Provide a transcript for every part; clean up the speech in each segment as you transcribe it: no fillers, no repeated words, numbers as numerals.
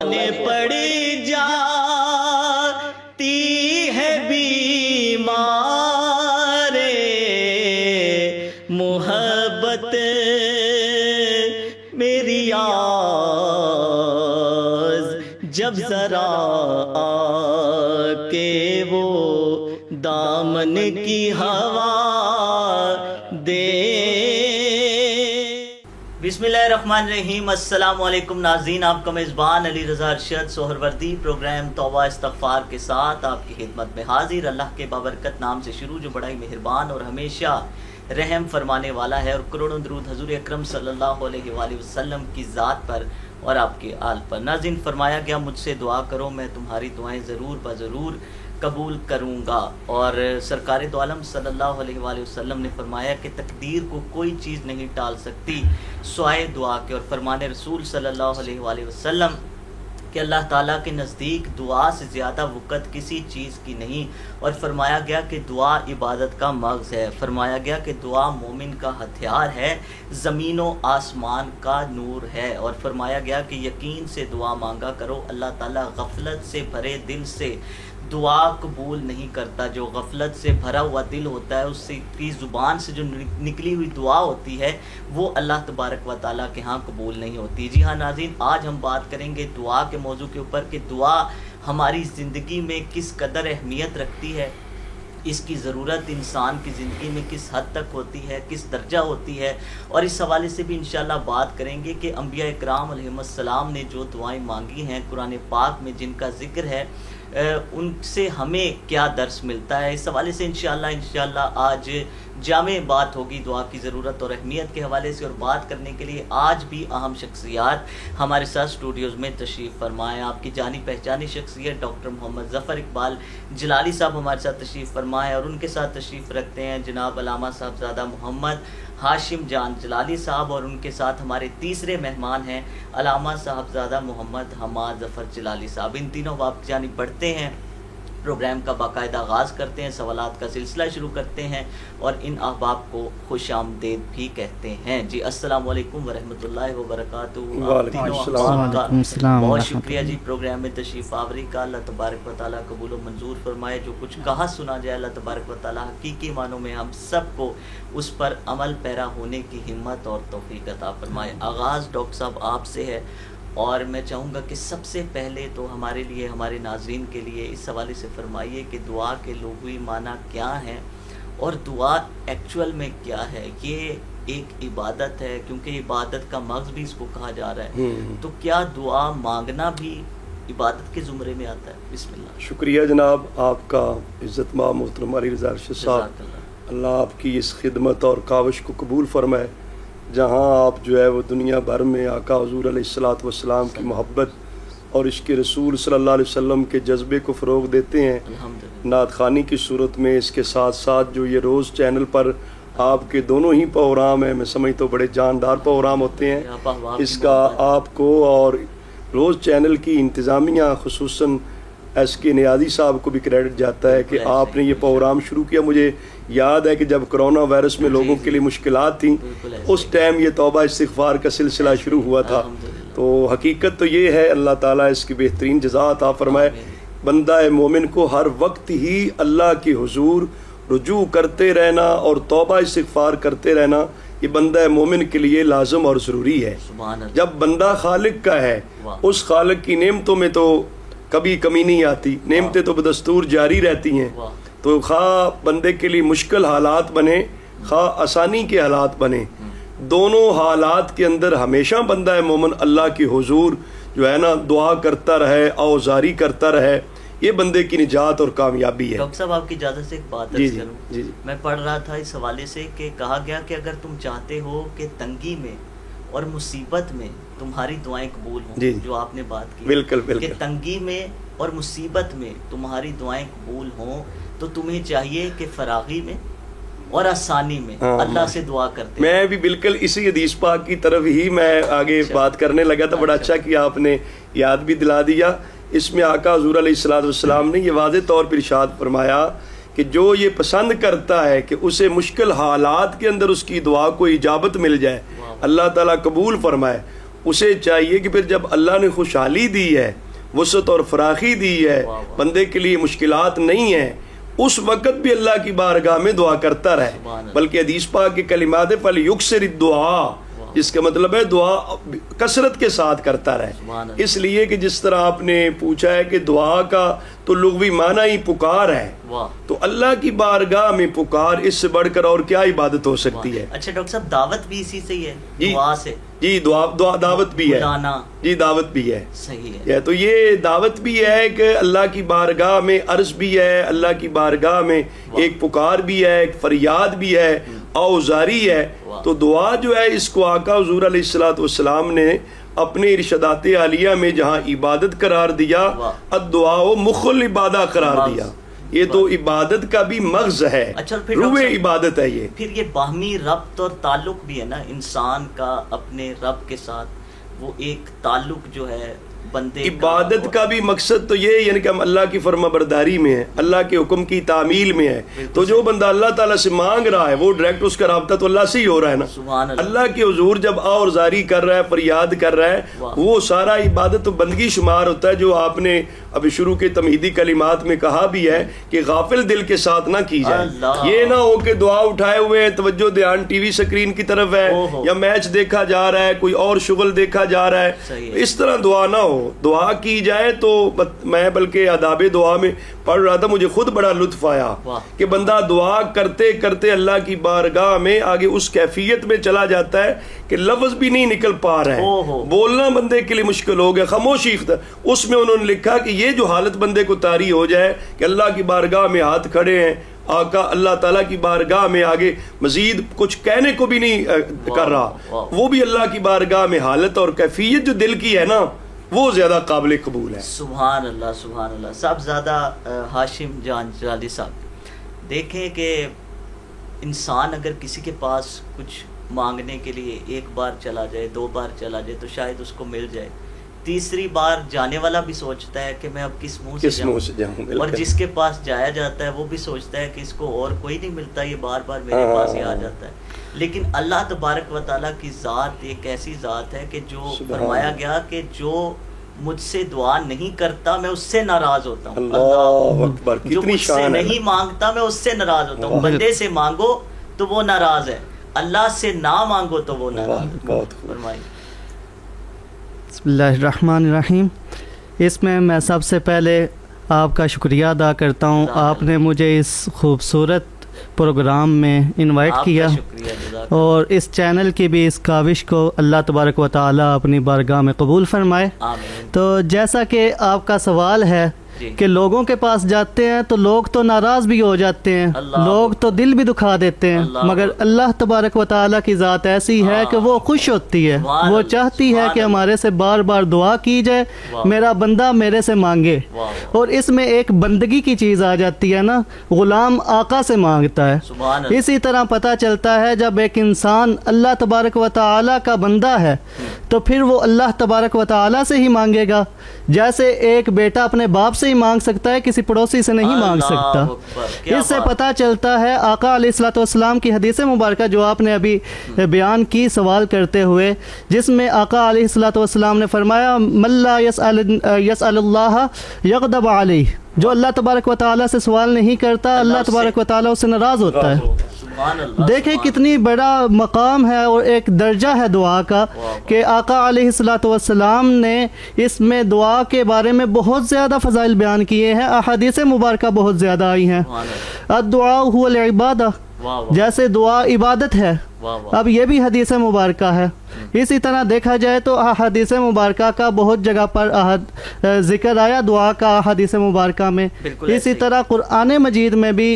پڑی جاتی ہے بیمار محبت میری آز جب ذرا کے وہ دامن کی ہوا دے۔ بسم اللہ الرحمن الرحیم۔ السلام علیکم ناظرین، آپ کا میزبان علی رضا ارشد سہروردی پروگرام توبہ استغفار کے ساتھ آپ کی خدمت میں حاضر۔ اللہ کے بابرکت نام سے شروع جو بڑا ہی مہربان اور ہمیشہ رحم فرمانے والا ہے، اور کروڑوں درود حضور اکرم صلی اللہ علیہ وآلہ وسلم کی ذات پر اور آپ کے آل پر۔ ناظرین، فرمایا گیا مجھ سے دعا کرو میں تمہاری دعائیں ضرور بضرور قبول کروں گا، اور سرکار دو عالم صلی اللہ علیہ وآلہ وسلم نے فرمایا کہ تقدیر کو کوئی چیز نہیں ٹال سکتی سوائے دعا کے، اور فرمان رسول صلی اللہ علیہ وآلہ وسلم کہ اللہ تعالیٰ کے نزدیک دعا سے زیادہ وقت کسی چیز کی نہیں، اور فرمایا گیا کہ دعا عبادت کا مغز ہے، فرمایا گیا کہ دعا مومن کا ہتھیار ہے، زمین و آسمان کا نور ہے، اور فرمایا گیا کہ یقین سے دعا مانگا کرو، اللہ تعالیٰ غفلت سے بھرے دل سے دعا قبول نہیں کرتا۔ جو غفلت سے بھرا ہوا دل ہوتا ہے، اس کی زبان سے جو نکلی ہوئی دعا ہوتی ہے وہ اللہ تبارک و تعالیٰ کے ہاں قبول نہیں ہوتی۔ جی ہاں ناظرین، آج ہم بات کریں گے دعا کے موضوع کے اوپر کہ دعا ہماری زندگی میں کس قدر اہمیت رکھتی ہے، اس کی ضرورت انسان کی زندگی میں کس حد تک ہوتی ہے، کس درجہ ہوتی ہے، اور اس حوالے سے بھی انشاءاللہ بات کریں گے کہ انبیاء اکرام علیہ السلام نے جو دعائیں مانگی ہیں قرآن پاک میں جن کا ذکر ہے، ان سے ہمیں کیا درس ملتا ہے۔ اس حوالے سے انشاءاللہ آج جامع بات ہوگی دعا کی ضرورت اور اہمیت کے حوالے سے، اور بات کرنے کے لیے آج بھی اہم شخصیات ہمارے ساتھ اسٹوڈیوز میں تشریف فرمائیں۔ آپ کی جانی پہچانی شخصیت ڈاکٹر محمد ظفر اقبال جلالی صاحب ہمارے ساتھ تشریف فرمائیں، اور ان کے ساتھ تشریف رکھتے ہیں جناب علامہ صاحبزادہ محمد ہاشم جان جلالی صاحب، اور ان کے ساتھ ہمارے تیسرے مہمان ہیں علامہ صاحبزادہ محمد حماد ظفر جلالی صاحب۔ ان تینوں آپ کی جانب بڑھتے ہیں، پروگرام کا باقاعدہ آغاز کرتے ہیں، سوالات کا سلسلہ شروع کرتے ہیں، اور ان احباب کو خوش آمدید بھی کہتے ہیں۔ جی السلام علیکم ورحمۃ اللہ وبرکاتہ۔ بہت شکریہ جی پروگرام میں تشریف آوری کا۔ اللہ تبارک و تعالیٰ قبول و منظور فرمائے، جو کچھ کہا سنا جائے اللہ تبارک و تعالیٰ حقیقی معنوں میں ہم سب کو اس پر عمل پیرا ہونے کی ہمت اور توفیق عطا فرمائے۔ آغاز ڈاکٹر صاحب آپ سے ہے، اور میں چاہوں گا کہ سب سے پہلے تو ہمارے لیے ہمارے ناظرین کے لیے اس حوالے سے فرمائیے کہ دعا کے لغوی معنی کیا ہیں، اور دعا ایکچول میں کیا ہے۔ یہ ایک عبادت ہے، کیونکہ عبادت کا مغز بھی اس کو کہا جا رہا ہے، تو کیا دعا مانگنا بھی عبادت کے زمرے میں آتا ہے؟ بسم اللہ۔ شکریہ جناب آپ کا، عزت مآب محترم علی رضا ارشد صاحب، اللہ آپ کی اس خدمت اور کاوش کو قبول فرمائے، جہاں آپ جو ہے وہ دنیا بھر میں آقا حضور علیہ السلام کی محبت اور عشق رسول صلی اللہ علیہ وسلم کے جذبے کو فروغ دیتے ہیں نعت خوانی کی صورت میں۔ اس کے ساتھ ساتھ جو یہ روز چینل پر آپ کے دونوں ہی پروگرام ہیں، میں سمجھتا ہوں بڑے جاندار پروگرام ہوتے ہیں، اس کا آپ کو اور روز چینل کی انتظامیہ خصوصاً ایس کے نیازی صاحب کو بھی کریڈٹ جاتا ہے کہ آپ نے یہ پروگرام شروع کیا۔ مجھے یاد ہے کہ جب کرونا وائرس میں لوگوں کے لیے مشکلات تھیں، اس ٹائم یہ توبہ استغفار کا سلسلہ شروع ہوا تھا۔ تو حقیقت تو یہ ہے، اللہ تعالیٰ اس کی بہترین جزا عطا فرمائے۔ بندہ مومن کو ہر وقت ہی اللہ کے حضور رجوع کرتے رہنا اور توبہ استغفار کرتے رہنا، یہ بندہ مومن کے لیے لازم اور ضروری ہے۔ جب بندہ خالق کا ہے، اس خالق کی نعمتوں میں تو کبھی کمی نہیں آتی، نعمتیں تو بدستور جاری رہتی ہیں، تو خواہ بندے کے لیے مشکل حالات بنے خواہ آسانی کے حالات بنے، دونوں حالات کے اندر ہمیشہ بندہ مومن اللہ کی حضور جو ہے نا دعا کرتا رہے، اوزاری کرتا رہے، یہ بندے کی نجات اور کامیابی ہے۔ ڈاکٹر صاحب آپ کی اجازت سے ایک بات عرض کروں، میں پڑھ رہا تھا اس حوالے سے کہ کہا گیا کہ اگر تم چاہتے ہو کہ تنگی میں اور مصیبت میں تمہاری دعائیں قبول ہوں، جو آپ نے بات کی بالکل کہ تنگی میں اور مصیبت میں تمہاری دعائیں قبول ہوں، تو تمہیں چاہیے کہ فراغی میں اور آسانی میں اللہ سے دعا کرتے۔ میں بھی بالکل اسی حدیث پاک کی طرف ہی میں آگے بات کرنے لگا تھا، بڑا اچھا کہ آپ نے یاد بھی دلا دیا۔ اس میں آقا حضور علیہ السلام نے یہ واضح طور پر ارشاد فرمایا کہ جو یہ پسند کرتا ہے کہ اسے مشکل حالات کے اندر اس کی دعا کو اجابت مل جائے، اللہ تعالیٰ قبول فرمائے، اسے چاہیے کہ پھر جب اللہ نے خوشحالی دی ہے، وسعت اور فراخی دی ہے، بندے کے لیے مشکلات نہیں ہیں، اس وقت بھی اللہ کی بارگاہ میں دعا کرتا رہے۔ بلکہ حدیث پاک کے کلمات فَلْيُكْثِرِ الدُّعَاء، جس کا مطلب ہے دعا کثرت کے ساتھ کرتا رہے۔ اس لیے کہ جس طرح آپ نے پوچھا ہے کہ دعا کا تو لغوی معنی ہی پکار ہے، تو اللہ کی بارگاہ میں پکار اس سے بڑھ کر اور کیا عبادت ہو سکتی ہے؟ اچھا ڈاکٹر صاحب، دعوت بھی اسی سے ہی ہے، دعا سے؟ جی دعوت بھی ہے، جی دعوت بھی ہے، صحیح ہے۔ تو یہ دعوت بھی ہے کہ اللہ کی بارگاہ میں عرض بھی ہے، اللہ کی بارگاہ میں ایک پکار بھی ہے، ایک فریاد بھی ہے، اوزاری ہے۔ تو دعا جو ہے اس کو آقا حضور علیہ الصلوۃ والسلام نے اپنے ارشادات عالیہ میں جہاں عبادت قرار دیا، الدعاء مخ العبادہ قرار دیا۔ یہ تو عبادت کا بھی مغز ہے، روح عبادت ہے یہ۔ پھر یہ باہمی ربط اور تعلق بھی ہے نا انسان کا اپنے رب کے ساتھ، وہ ایک تعلق جو ہے بندے عبادت کا بھی مقصد تو یہ یعنی کہ ہم اللہ کی فرما برداری میں ہیں، اللہ کے حکم کی تعمیل میں ہے۔ تو جو بندہ اللہ تعالیٰ سے مانگ رہا ہے وہ ڈائریکٹ اس کا رابطہ تو اللہ سے ہی ہو رہا ہے نا۔ سبحان اللہ۔ اللہ کے حضور جب اور زاری کر رہا ہے، فریاد کر رہا ہے، وہ سارا عبادت تو بندگی شمار ہوتا ہے، جو آپ نے ابھی شروع کے تمہیدی کلمات میں کہا بھی ہے کہ غافل دل کے ساتھ نہ کی جائے۔ یہ نہ ہو کہ دعا اٹھائے ہوئے ہیں، توجہ دھیان ٹی وی سکرین کی طرف ہے، یا میچ دیکھا جا رہا ہے، کوئی اور شغل دیکھا جا رہا ہے، اس طرح دعا نہ ہو۔ دعا کی جائے تو میں بلکہ آداب دعا میں پڑھ رہا تھا، مجھے خود بڑا لطف آیا کہ بندہ دعا کرتے کرتے اللہ کی بارگاہ میں آگے اس کیفیت میں چلا جاتا ہے کہ لفظ بھی نہیں نکل پا رہا ہے، بولنا بندے کے لیے مشکل ہو گیا، خاموشی اختیار۔ اس میں انہوں نے لکھا کہ یہ جو حالت بندے کو طاری ہو جائے کہ اللہ کی بارگاہ میں ہاتھ کھڑے ہیں، آقا اللہ تعالیٰ کی بارگاہ میں آگے مزید کچھ کہنے کو بھی نہیں کر رہا، وہ بھی اللہ کی بارگاہ میں حالت اور کیفیت جو دل کی ہے نا، وہ زیادہ قابل قبول ہے۔ سبحان اللہ، سبحان اللہ۔ صاحب زیادہ ہاشم جان جلالی صاحب، دیکھیں کہ انسان اگر کسی کے پاس کچھ مانگنے کے لیے ایک بار چلا جائے، دو بار چلا جائے تو شاید اس کو مل جائے، تیسری بار جانے والا بھی سوچتا ہے کہ میں اب کس منہ سے جاؤں، اور جس کے پاس جایا جاتا ہے وہ بھی سوچتا ہے کہ اس کو اور کوئی نہیں ملتا، یہ بار بار میرے پاس ہی آ جاتا ہے۔ لیکن اللہ تبارک و تعالیٰ کی ذات ایک ایسی ذات ہے کہ جو فرمایا گیا کہ جو مجھ سے دعا نہیں کرتا میں اس سے ناراض ہوتا ہوں۔ اللہ اکبر، جو مجھ سے نہیں مانگتا میں اس سے ناراض ہوتا ہوں۔ بندے سے مانگو تو وہ ناراض ہے، اللہ سے نہ مانگو تو وہ ناراض ہے۔ فرمائیے۔ بسم اللہ الرحمن الرحیم۔ اس میں میں سب سے پہلے آپ کا شکریہ ادا کرتا ہوں، آپ نے مجھے اس خوبصورت پروگرام میں انوائٹ کیا، اور اس چینل کی بھی اس کاوش کو اللہ تبارک و تعالیٰ اپنی بارگاہ میں قبول فرمائے۔ تو جیسا کہ آپ کا سوال ہے کہ لوگوں کے پاس جاتے ہیں تو لوگ تو ناراض بھی ہو جاتے ہیں، لوگ تو دل بھی دکھا دیتے ہیں، مگر اللہ تبارک و تعالیٰ کی ذات ایسی ہے کہ وہ خوش ہوتی ہے، وہ چاہتی ہے کہ ہمارے سے بار بار دعا کی جائے، میرا بندہ میرے سے مانگے۔ اور اس میں ایک بندگی کی چیز آ جاتی ہے نا، غلام آقا سے مانگتا ہے۔ اسی طرح پتہ چلتا ہے جب ایک انسان اللہ تبارک و تعالیٰ کا بندہ ہے تو پھر وہ اللہ تبارک و تعالیٰ سے ہی مانگے گا، جیسے ایک بیٹا اپنے باپ سے ہی مانگ سکتا ہے، کسی پڑوسی سے نہیں مانگ سکتا۔ اس سے پتہ چلتا ہے آقا علیہ الصلوۃ والسلام کی حدیث مبارکہ جو آپ نے ابھی بیان کی سوال کرتے ہوئے، جس میں آقا علیہ الصلوۃ والسلام نے فرمایا من لا یسأل اللہ یغضب علیہ، جو اللہ تبارک و تعالیٰ سے سوال نہیں کرتا اللہ تبارک و تعالیٰ اس سے ناراض ہوتا ہے۔ دیکھیں کتنی بڑا مقام ہے اور ایک درجہ ہے دعا کا کہ آقا علیہ الصلوۃ والسلام نے اس میں دعا کے بارے میں بہت زیادہ فضائل بیان کیے ہیں، احادیث مبارکہ بہت زیادہ آئی ہیں۔ الدعاء هو العبادہ، جیسے دعا عبادت ہے، اب یہ بھی حدیث مبارکہ ہے۔ اسی طرح دیکھا جائے تو احادیث مبارکہ کا بہت جگہ پر ذکر آیا دعا کا احادیث مبارکہ میں، اسی طرح قرآن مجید میں بھی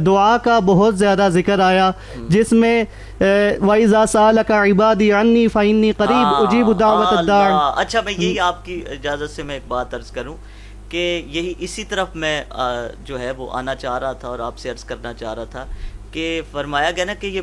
دعا کا بہت زیادہ ذکر آیا، جس میں وَإِذَا سَأَلَكَ عِبَادِي عَنِّي فَإِنِّي قَرِيبٌ أُجِيبُ دَعْوَةَ الدَّاعِ۔ اچھا میں یہی آپ کی اجازت سے میں ایک بات عرض کروں کہ یہی اسی طرف میں جو ہے وہ آنا چاہ رہا تھا اور آپ سے عرض کرنا چاہ رہا تھا کہ فرمایا گیا نا کہ یہ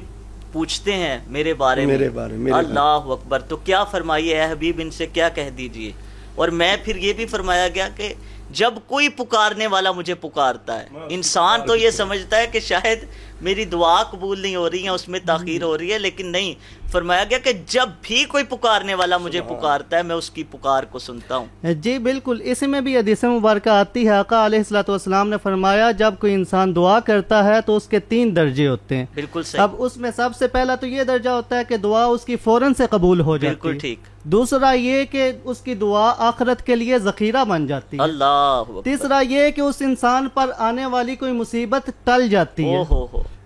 پوچھتے ہیں میرے بارے میں، اللہ اکبر، تو کیا فرمائیے اے حبیب ان سے کیا کہہ دیجئے؟ اور میں پھر یہ بھی فرمایا گیا کہ جب کوئی پکارنے والا مجھے پکارتا ہے. انسان تو یہ سمجھتا ہے کہ شاید میری دعا قبول نہیں ہو رہی ہے, اس میں تاخیر ہو رہی ہے, لیکن نہیں, فرمایا گیا کہ جب بھی کوئی پکارنے والا مجھے پکارتا ہے میں اس کی پکار کو سنتا ہوں. جی بالکل, اسی میں بھی حدیث مبارکہ آتی ہے. آقا علیہ الصلوۃ والسلام نے فرمایا جب کوئی انسان دعا کرتا ہے تو اس کے 3 درجے ہوتے ہیں. بالکل صحیح. اب اس میں سب سے پہلا تو یہ درجہ ہوتا ہے کہ دعا اس کی فوراً سے قبول ہو جاتی ہے. بالکل ٹھیک. دوسرا یہ کہ اس کی دعا آخرت کے لیے ذخیرہ بن جاتی ہے. اللہ اکبر. تیسرا یہ کہ اس انسان پر آنے والی کوئی مصیبت ٹل جاتی ہے.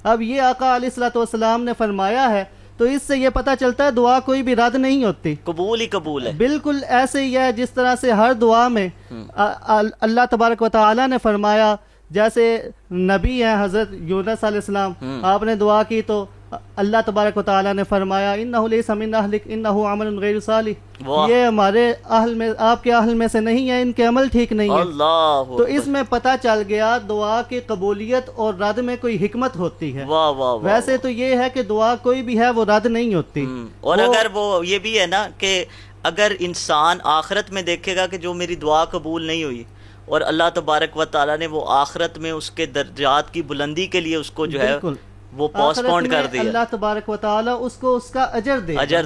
اب یہ آقا علیہ الصلوۃ والسلام نے فرمایا ہے, تو اس سے یہ پتہ چلتا ہے دعا کوئی بھی رد نہیں ہوتی, قبول ہی قبول ہے. بالکل ایسے ہی ہے جس طرح سے ہر دعا میں اللہ تبارک و تعالی نے فرمایا, جیسے نبی ہیں حضرت یونس علیہ السلام, آپ نے دعا کی تو اللہ تبارک و تعالی نے فرمایا انہ لیس من اہلک انہ عمل غیر صالح, یہ ہمارے اہل میں, آپ کے اہل میں سے نہیں ہے, ان کے عمل ٹھیک نہیں ہے. اللہ. تو اس میں پتہ چل گیا دعا کی قبولیت اور رد میں کوئی حکمت ہوتی ہے. ویسے تو یہ ہے کہ دعا کوئی بھی ہے وہ رد نہیں ہوتی. اور اگر وہ یہ بھی ہے نا کہ اگر انسان آخرت میں دیکھے گا کہ جو میری دعا قبول نہیں ہوئی, اور اللہ تبارک و تعالی نے وہ آخرت میں اس کے درجات کی بلندی کے لیے اس کو جو ہے وہ پوسٹ پونڈ کر دیا, اللہ تبارک و تعالی اس کو اس کا اجر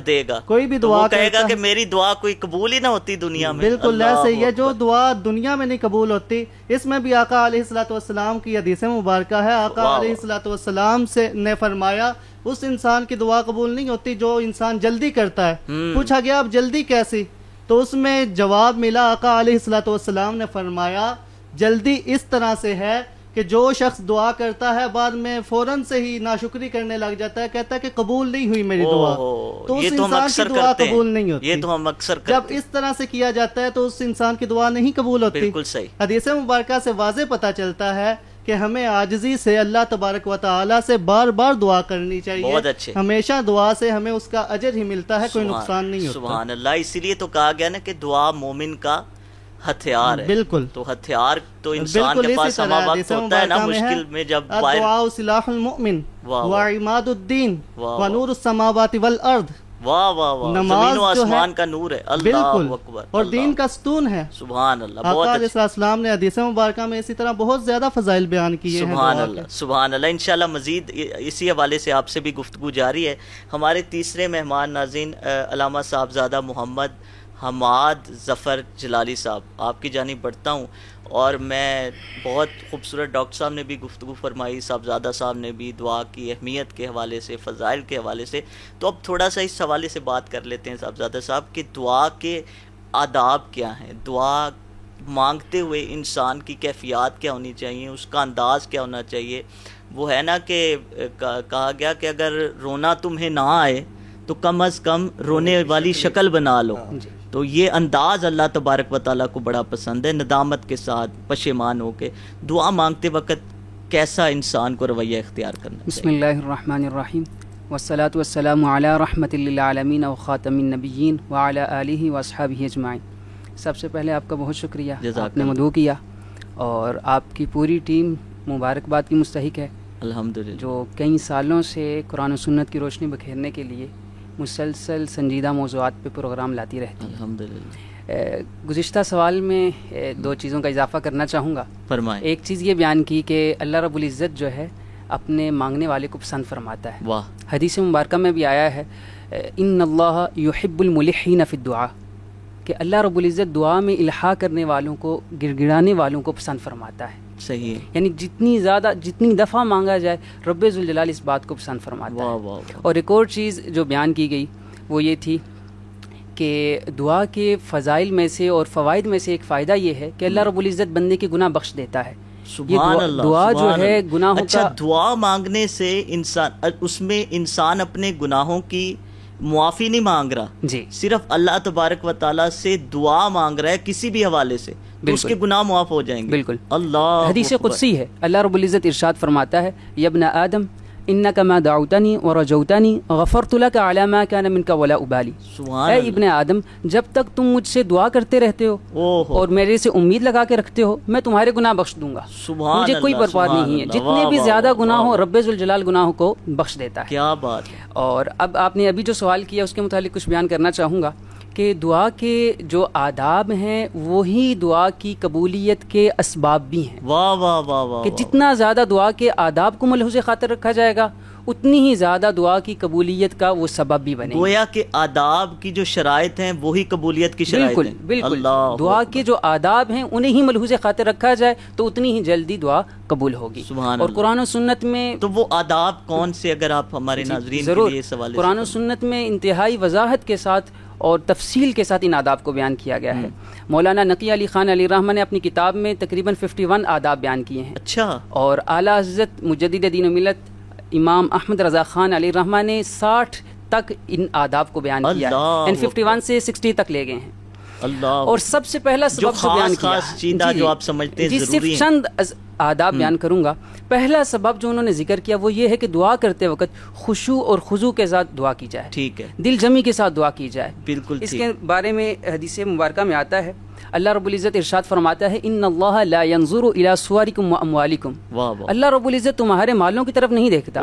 دے گا. کوئی بھی دعا کہے گا کہ میری دعا کوئی قبول ہی نہ ہوتی دنیا میں. بالکل ایسے ہی ہے, جو دعا دنیا میں نہیں قبول ہوتی, اس میں بھی آقا علیہ الصلوۃ والسلام کی حدیث مبارکہ ہے. آقا علیہ الصلوۃ والسلام نے فرمایا اس انسان کی دعا قبول نہیں ہوتی جو انسان جلدی کرتا ہے. پوچھا گیا اب جلدی کیسی, تو اس میں جواب ملا, آقا علیہ الصلوۃ والسلام نے فرمایا جلدی اس طرح سے ہے کہ جو شخص دعا کرتا ہے بعد میں فوراً سے ہی ناشکری کرنے لگ جاتا ہے, کہتا ہے کہ قبول نہیں ہوئی میری دعا, تو اس انسان کی دعا قبول نہیں ہوتی. یہ تو ہم اکثر کرتے جب اس طرح سے کیا جاتا ہے تو اس انسان کی دعا نہیں قبول ہوتی. بالکل صحیح. حدیث مبارکہ سے واضح پتہ چلتا ہے کہ ہمیں عاجزی سے اللہ تبارک و تعالی سے بار بار دعا کرنی چاہیے. بہت اچھے. ہمیشہ دعا سے ہمیں اس کا اجر ہی ملتا ہے, کوئی نقصان نہیں ہوتا. سبحان اللہ. اسی لیے تو کہا گیا نا کہ دعا مومن کا ہتھیار ہے. بالکل. تو ہتھیار تو انسان کے پاس ہمہ وقت ہوتا ہے نا مشکل میں, جب دعا سلاح المؤمن وعماد الدین ونور السماوات والارض. واہ واہ واہ. زمین و آسمان کا نور ہے. اللہ اکبر. اور دین کا ستون ہے. سبحان اللہ. آقا علیہ السلام نے حدیث مبارکہ میں اسی طرح بہت زیادہ فضائل بیان کیے ہیں. سبحان اللہ سبحان اللہ. انشاءاللہ مزید اسی حوالے سے آپ سے بھی گفتگو جاری ہے. ہمارے تیسرے مہمان ناظرین علامہ صاحبزادہ محمد حماد ظفر جلالی صاحب, آپ کی جانب بڑھتا ہوں. اور میں بہت خوبصورت ڈاکٹر صاحب نے بھی گفتگو فرمائی, صاحبزادہ صاحب نے بھی دعا کی اہمیت کے حوالے سے, فضائل کے حوالے سے. تو اب تھوڑا سا اس حوالے سے بات کر لیتے ہیں صاحبزادہ صاحب کہ دعا کے آداب کیا ہیں, دعا مانگتے ہوئے انسان کی کیفیات کیا ہونی چاہیے, اس کا انداز کیا ہونا چاہیے. وہ ہے نا کہ کہا گیا کہ اگر رونا تمہیں نہ آئے تو کم از کم رونے والی شکل بنا لو. تو یہ انداز اللہ تبارک و تعالیٰ کو بڑا پسند ہے, ندامت کے ساتھ پشیمان ہو کے دعا مانگتے وقت کیسا انسان کو رویہ اختیار کرنا چاہیے. بسم اللہ الرحمن الرحیم والصلاة والسلام علی رحمت للعالمین و خاتم النبیین وعلی آلہ واصحابہ اجمعین. سب سے پہلے آپ کا بہت شکریہ, آپ نے مدعو کیا, اور آپ کی پوری ٹیم مبارکباد کی مستحق ہے الحمدللہ, جو کئی سالوں سے قرآن و سنت کی روشنی بکھیرنے کے لیے مسلسل سنجیدہ موضوعات پہ پروگرام لاتی رہتی ہے. الحمدللہ. گزشتہ سوال میں 2 چیزوں کا اضافہ کرنا چاہوں گا. فرمائیں. ایک چیز یہ بیان کی کہ اللہ رب العزت جو ہے اپنے مانگنے والے کو پسند فرماتا ہے. واہ. حدیث مبارکہ میں بھی آیا ہے ان اللہ یحب الملحین فی الدعاء, کہ اللہ رب العزت دعا میں الحاح کرنے والوں کو, گڑ گڑانے والوں کو پسند فرماتا ہے. صحیح ہے. یعنی جتنی دفعہ مانگا جائے رب ذوالجلال اس بات کو پسند فرماتا ہے. واہ. اور ایک اور چیز جو بیان کی گئی وہ یہ تھی کہ دعا کے فضائل میں سے اور فوائد میں سے ایک فائدہ یہ ہے کہ اللہ رب العزت بندے کے گناہ بخش دیتا ہے. سبحان اللہ. دعا جو ہے گناہوں اچھا, کا دعا مانگنے سے انسان, اس میں انسان اپنے گناہوں کی معافی نہیں مانگ رہا, جی, صرف اللہ تبارک و تعالیٰ سے دعا مانگ رہا ہے کسی بھی حوالے سے, تو اس کے گناہ معاف ہو جائیں گے. بالکل. اللہ حدیث قدسی ہے, اللہ رب العزت ارشاد فرماتا ہے یا ابن آدم انک ما دعوتنی ورجوتنی غفرت لک علی ما کان منک ولا ابالی. اے ابن آدم, جب تک تم مجھ سے دعا کرتے رہتے ہو اور میرے سے امید لگا کے رکھتے ہو میں تمہارے گناہ بخش دوں گا. مجھے کوئی پرواہ نہیں ہے, جتنے بھی زیادہ گناہ ہو رب ذوالجلال گناہوں کو بخش دیتا ہے. کیا بات ہے. اور اب آپ نے ابھی جو سوال کیا اس کے متعلق کچھ بیان کرنا چاہوں گا کہ دعا کے جو آداب ہیں وہی دعا کی قبولیت کے اسباب بھی ہیں. واہ واہ واہ واہ. کہ جتنا زیادہ دعا کے آداب کو ملحوظ خاطر رکھا جائے گا اتنی ہی زیادہ دعا کی قبولیت کا وہ سبب بھی بنے. گویا کہ آداب کی جو شرائط ہیں وہی قبولیت کی شرائط ہیں. بالکل. دعا کے جو آداب ہیں انہیں ہی ملحوظ خاطر رکھا جائے تو اتنی ہی جلدی دعا قبول ہوگی. سبحان اور اللہ. قرآن و سنت میں تو وہ آداب کون سے اگر آپ ہمارے ناظرین کے لیے سوال. قرآن و سنت میں انتہائی وضاحت کے ساتھ اور تفصیل کے ساتھ ان آداب کو بیان کیا گیا ہے. مولانا نقی علی خان علی رحمہ نے اپنی کتاب میں تقریباً 51 آداب بیان کیے ہیں. اچھا. اور اعلیٰ حضرت مجدد دین و ملت امام احمد رضا خان علی رحمہ نے 60 تک ان آداب کو بیان کیا ہے. 51 سے 60 تک لے گئے ہیں. اللہ. اور سب سے پہلا سبب جو بیان کیا خاص چیزیں جو آپ سمجھتے ہیں ضروری صرف چند آداب بیان کروں گا. پہلا سبب جو انہوں نے ذکر کیا وہ یہ ہے کہ دعا کرتے وقت خشوع اور خضوع کے ساتھ دعا کی جائے. ٹھیک ہے. دل جمی کے ساتھ دعا کی جائے. بالکل. اس کے بارے میں حدیث مبارکہ میں آتا ہے اللہ رب العزت ارشاد فرماتا ہے ان اللہ لا ينظر الى صورکم واموالکم. اللہ رب العزت تمہارے مالوں کی طرف نہیں دیکھتا,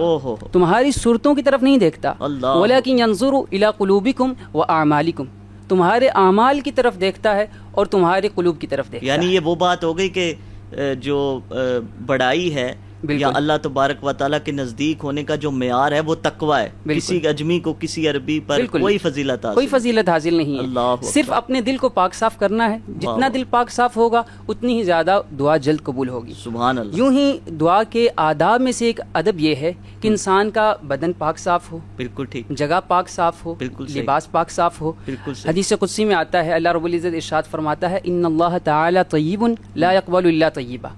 تمہاری صورتوں کی طرف نہیں دیکھتا. ولکن ينظر الى قلوبکم واعمالکم. تمہارے اعمال کی طرف دیکھتا ہے اور تمہارے قلوب کی طرف دیکھتا ہے. یعنی یہ وہ بات ہو گئی کہ جو بڑائی ہے یا اللہ تبارک و تعالیٰ کے نزدیک ہونے کا جو معیار ہے وہ تقوی ہے. کسی اجمی کو کسی عربی پر کوئی فضیلت حاصل نہیں ہے. صرف اپنے دل کو پاک صاف کرنا ہے. جتنا دل پاک صاف ہوگا اتنی ہی زیادہ دعا جلد قبول ہوگی. سبحان اللہ. یوں ہی دعا کے آداب میں سے ایک ادب یہ ہے کہ انسان کا بدن پاک صاف ہو. بالکل ٹھیک. جگہ پاک صاف ہو. بالکل. لباس پاک صاف ہو. بالکل. حدیث قدسی میں آتا ہے اللہ رب العزت ارشاد فرماتا ہے ان اللہ تعالی طیب لا يقبل الا طیبا.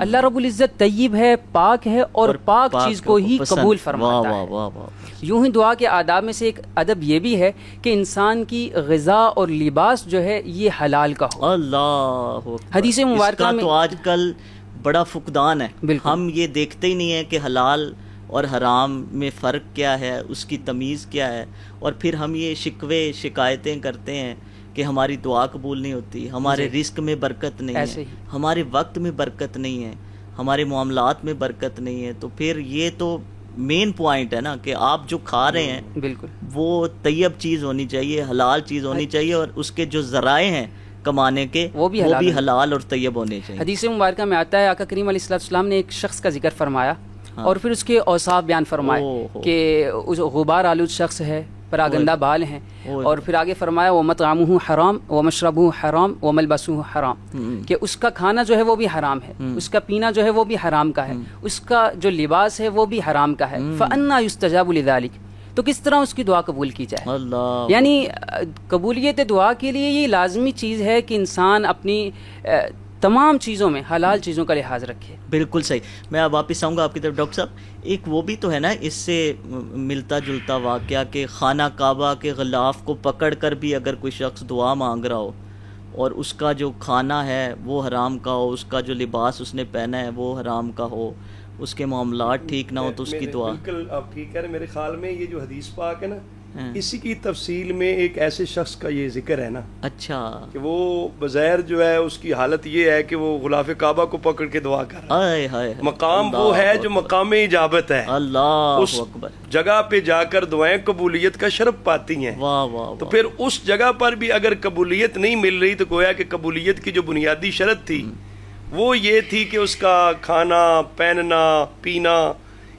اللہ رب العزت طیب ہے, پاک ہے اور پاک چیز کو ہی قبول فرماتا ہے. یوں ہی دعا کے آداب میں سے ایک ادب یہ بھی ہے کہ انسان کی غذا اور لباس جو ہے یہ حلال کا ہو. اللہ. حدیث مبارکہ میں تو آج کل بڑا فقدان ہے. ہم یہ دیکھتے ہی نہیں ہیں کہ حلال اور حرام میں فرق کیا ہے, اس کی تمیز کیا ہے, اور پھر ہم یہ شکوے شکایتیں کرتے ہیں کہ ہماری دعا قبول نہیں ہوتی, ہمارے رزق میں برکت نہیں ہے, ہمارے وقت میں برکت نہیں ہے, ہمارے معاملات میں برکت نہیں ہے. تو پھر یہ تو مین پوائنٹ ہے نا کہ آپ جو کھا رہے ہیں بالکل وہ طیب چیز ہونی چاہیے, حلال چیز ہونی چاہیے, اور اس کے جو ذرائع ہیں کمانے کے وہ بھی حلال اور طیب ہونے چاہیے. حدیث مبارکہ میں آتا ہے آقا کریم علیہ السلام نے ایک شخص کا ذکر فرمایا اور پھر اس کے اوصاف بیان فرمائے کہ اس غبار آلود شخص ہے, پراگندہ بال ہیں, اور پھر آگے فرمایا وَمَطْعَمُهُ حرام وَمَشْرَبُهُ حرام وَمَلْبَسُهُ حرام, کہ اس کا کھانا جو ہے وہ بھی حرام ہے, اس کا پینا جو ہے وہ بھی حرام کا ہے, اس کا جو لباس ہے وہ بھی حرام کا ہے. فَأَنَّا يُسْتَجَابُ لِذَلِكَ. تو کس طرح اس کی دعا قبول کی جائے. یعنی قبولیت دعا کے لیے یہ لازمی چیز ہے کہ انسان اپنی تمام چیزوں میں حلال چیزوں کا لحاظ رکھے. بالکل صحیح. میں اب واپس آؤں گا آپ کی طرف ڈاکٹر صاحب. ایک وہ بھی تو ہے نا اس سے ملتا جلتا واقعہ کہ خانہ کعبہ کے غلاف کو پکڑ کر بھی اگر کوئی شخص دعا مانگ رہا ہو اور اس کا جو کھانا ہے وہ حرام کا ہو, اس کا جو لباس اس نے پہنا ہے وہ حرام کا ہو, اس کے معاملات ٹھیک نہ ہو تو اس کی دعا. بالکل آپ ٹھیک کہہ رہے ہیں. میرے خیال میں یہ جو حدیث پاک ہے نا اسی کی تفصیل میں ایک ایسے شخص کا یہ ذکر ہے نا. اچھا. کہ وہ بظاہر جو ہے اس کی حالت یہ ہے کہ وہ غلاف کعبہ کو پکڑ کے دعا کر رہا ہے. مقام وہ ہے جو مقام اجابت ہے. اللہ اس جگہ پہ جا کر دعائیں قبولیت کا شرف پاتی ہیں. تو پھر اس جگہ پر بھی اگر قبولیت نہیں مل رہی تو گویا کہ قبولیت کی جو بنیادی شرط تھی وہ یہ تھی کہ اس کا کھانا پہننا پینا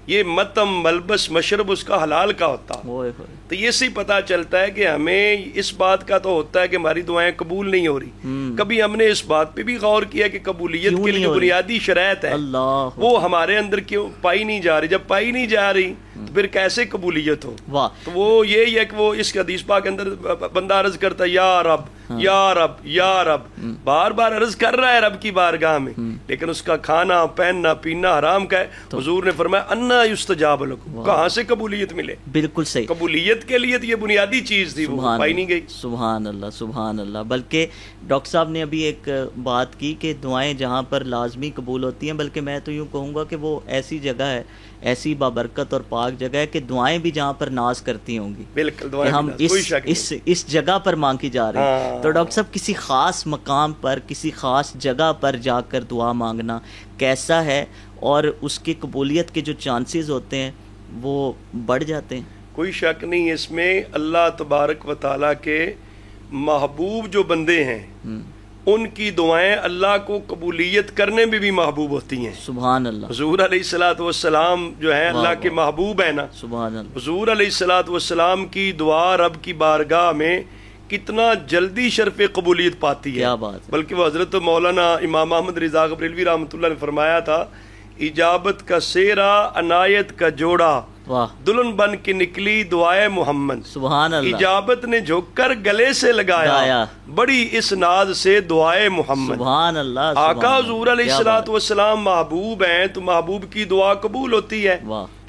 یہ متم ملبس مشرب اس کا حلال کا ہوتا. تو یہ سے پتہ چلتا ہے کہ ہمیں اس بات کا تو ہوتا ہے کہ ہماری دعائیں قبول نہیں ہو رہی. کبھی ہم نے اس بات پہ بھی غور کیا کہ قبولیت کے لیے جو بنیادی شرائط ہے وہ ہمارے اندر کیوں پائی نہیں جا رہی. جب پائی نہیں جا رہی تو پھر کیسے قبولیت ہو. تو وہ یہی ہے کہ وہ اس حدیث پاک کے اندر بندہ عرض کرتا ہے یا رب یا رب یا رب, بار بار عرض کر رہا ہے رب کی بارگاہ میں, لیکن اس کا کھانا پہننا پینا حرام کا ہے. حضور نے فرمایا انا یستجاب لکم, کہاں سے قبولیت ملے. بالکل صحیح. قبولیت کے لیے تو یہ بنیادی چیز تھی, وہ پائی نہیں گئی. سبحان اللہ سبحان اللہ. بلکہ ڈاکٹر صاحب نے ابھی ایک بات کی کہ دعائیں جہاں پر لازمی قبول ہوتی ہیں, بلکہ میں تو یوں کہوں گا کہ وہ ایسی جگہ ہے, ایسی بابرکت اور پاک جگہ ہے کہ دعائیں بھی جہاں پر ناز کرتی ہوں گی. بالکل. ہم اس جگہ پر مانگی جا رہی ہیں. تو ڈاکٹر صاحب کسی خاص مقام پر کسی خاص جگہ پر جا کر دعا مانگنا کیسا ہے, اور اس کی قبولیت کے جو چانسز ہوتے ہیں وہ بڑھ جاتے ہیں؟ کوئی شک نہیں اس میں. اللہ تبارک و تعالیٰ کے محبوب جو بندے ہیں ان کی دعائیں اللہ کو قبولیت کرنے میں بھی محبوب ہوتی ہیں. سبحان اللہ. حضور علیہ الصلوۃ والسلام جو ہیں اللہ کے محبوب ہیں نا. سبحان اللہ. حضور علیہ الصلوۃ والسلام کی دعا رب کی بارگاہ میں کتنا جلدی شرف قبولیت پاتی ہے. کیا بات ہے. بلکہ وہ حضرت مولانا امام احمد رضا بریلوی رحمۃ اللہ نے فرمایا تھا اجابت کا سیرا عنایت کا جوڑا دلہن بن کے نکلی دعائے محمد. سبحان اللہ. اجابت نے جھک کر گلے سے لگایا بڑی اس ناز سے دعائے محمد. سبحان اللہ. آقا حضور علیہ الصلوۃ والسلام محبوب ہیں تو محبوب کی دعا قبول ہوتی ہے.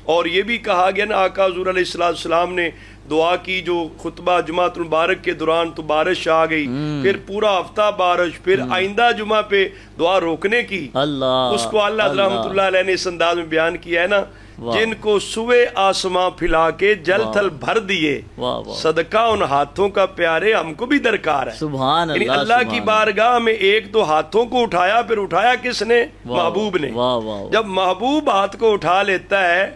اور یہ بھی کہا گیا نا آقا حضور علیہ الصلوۃ والسلام نے دعا کی جو خطبہ جمعۃ المبارک کے دوران تو بارش آ گئی, پھر پورا ہفتہ بارش, پھر آئندہ جمعہ پہ دعا روکنے کی. اس کو اللہ رحمۃ اللہ علیہ نے اس انداز میں بیان کیا ہے نا, جن کو سوئے آسماں پھلا کے جل تھل بھر دیے, صدقہ ان ہاتھوں کا پیارے ہم کو بھی درکار ہے. سبحان اللہ. یعنی اللہ کی بارگاہ میں ایک تو ہاتھوں کو اٹھایا, پھر اٹھایا کس نے؟ محبوب نے. جب محبوب ہاتھ کو اٹھا لیتا ہے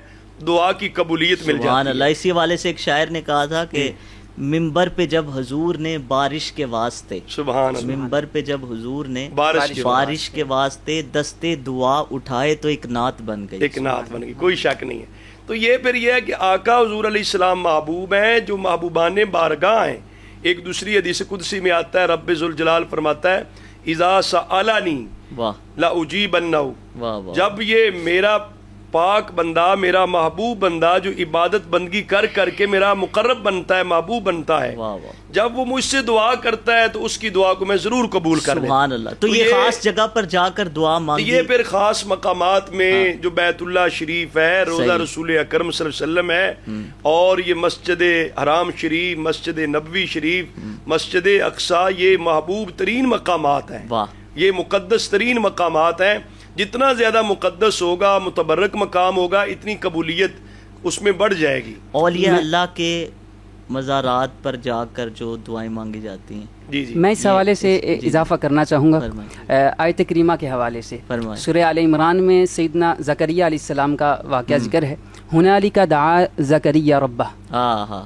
دعا کی قبولیت مل جاتی ہے. سبحان اللہ. اسی والے سے ایک شاعر نے کہا تھا کہ ممبر پہ جب حضور نے بارش کے واسطے, سبحان اللہ, ممبر پہ جب حضور نے بارش کے واسطے دستے دعا اٹھائے تو ایک نعت بن گئی. ایک نعت بن گئی, کوئی شک نہیں ہے. تو یہ پھر یہ ہے کہ آقا حضور علیہ السلام محبوب ہیں جو محبوبان بارگاہ ہیں. ایک دوسری حدیث قدسی میں آتا ہے رب ذوالجلال فرماتا ہے اذا سألنی لأجیبنہ, جب یہ میرا پاک بندہ, میرا محبوب بندہ جو عبادت بندگی کر کر کے میرا مقرب بنتا ہے, محبوب بنتا ہے, جب وہ مجھ سے دعا کرتا ہے تو اس کی دعا کو میں ضرور قبول کر لیتا. سبحان اللہ. تو یہ خاص جگہ پر جا کر دعا مانگی. یہ پھر خاص مقامات میں جو بیت اللہ شریف ہے, روضہ رسول اکرم صلی اللہ علیہ وسلم ہے, اور یہ مسجد حرام شریف, مسجد نبوی شریف, مسجد اقصی, یہ محبوب ترین مقامات ہیں. یہ مقدس ترین مقامات ہیں. جتنا زیادہ مقدس ہوگا, متبرک مقام ہوگا, اتنی قبولیت اس میں بڑھ جائے گی. اولیاء اللہ کے مزارات پر جا کر جو دعائیں مانگی جاتی ہیں. جی جی, میں اس حوالے سے اضافہ کرنا چاہوں گا آیت کریمہ کے حوالے سے. سورہ آل عمران میں سیدنا زکریا علیہ السلام کا واقعہ ذکر ہے. ہنالک دعا زکریا ربہ,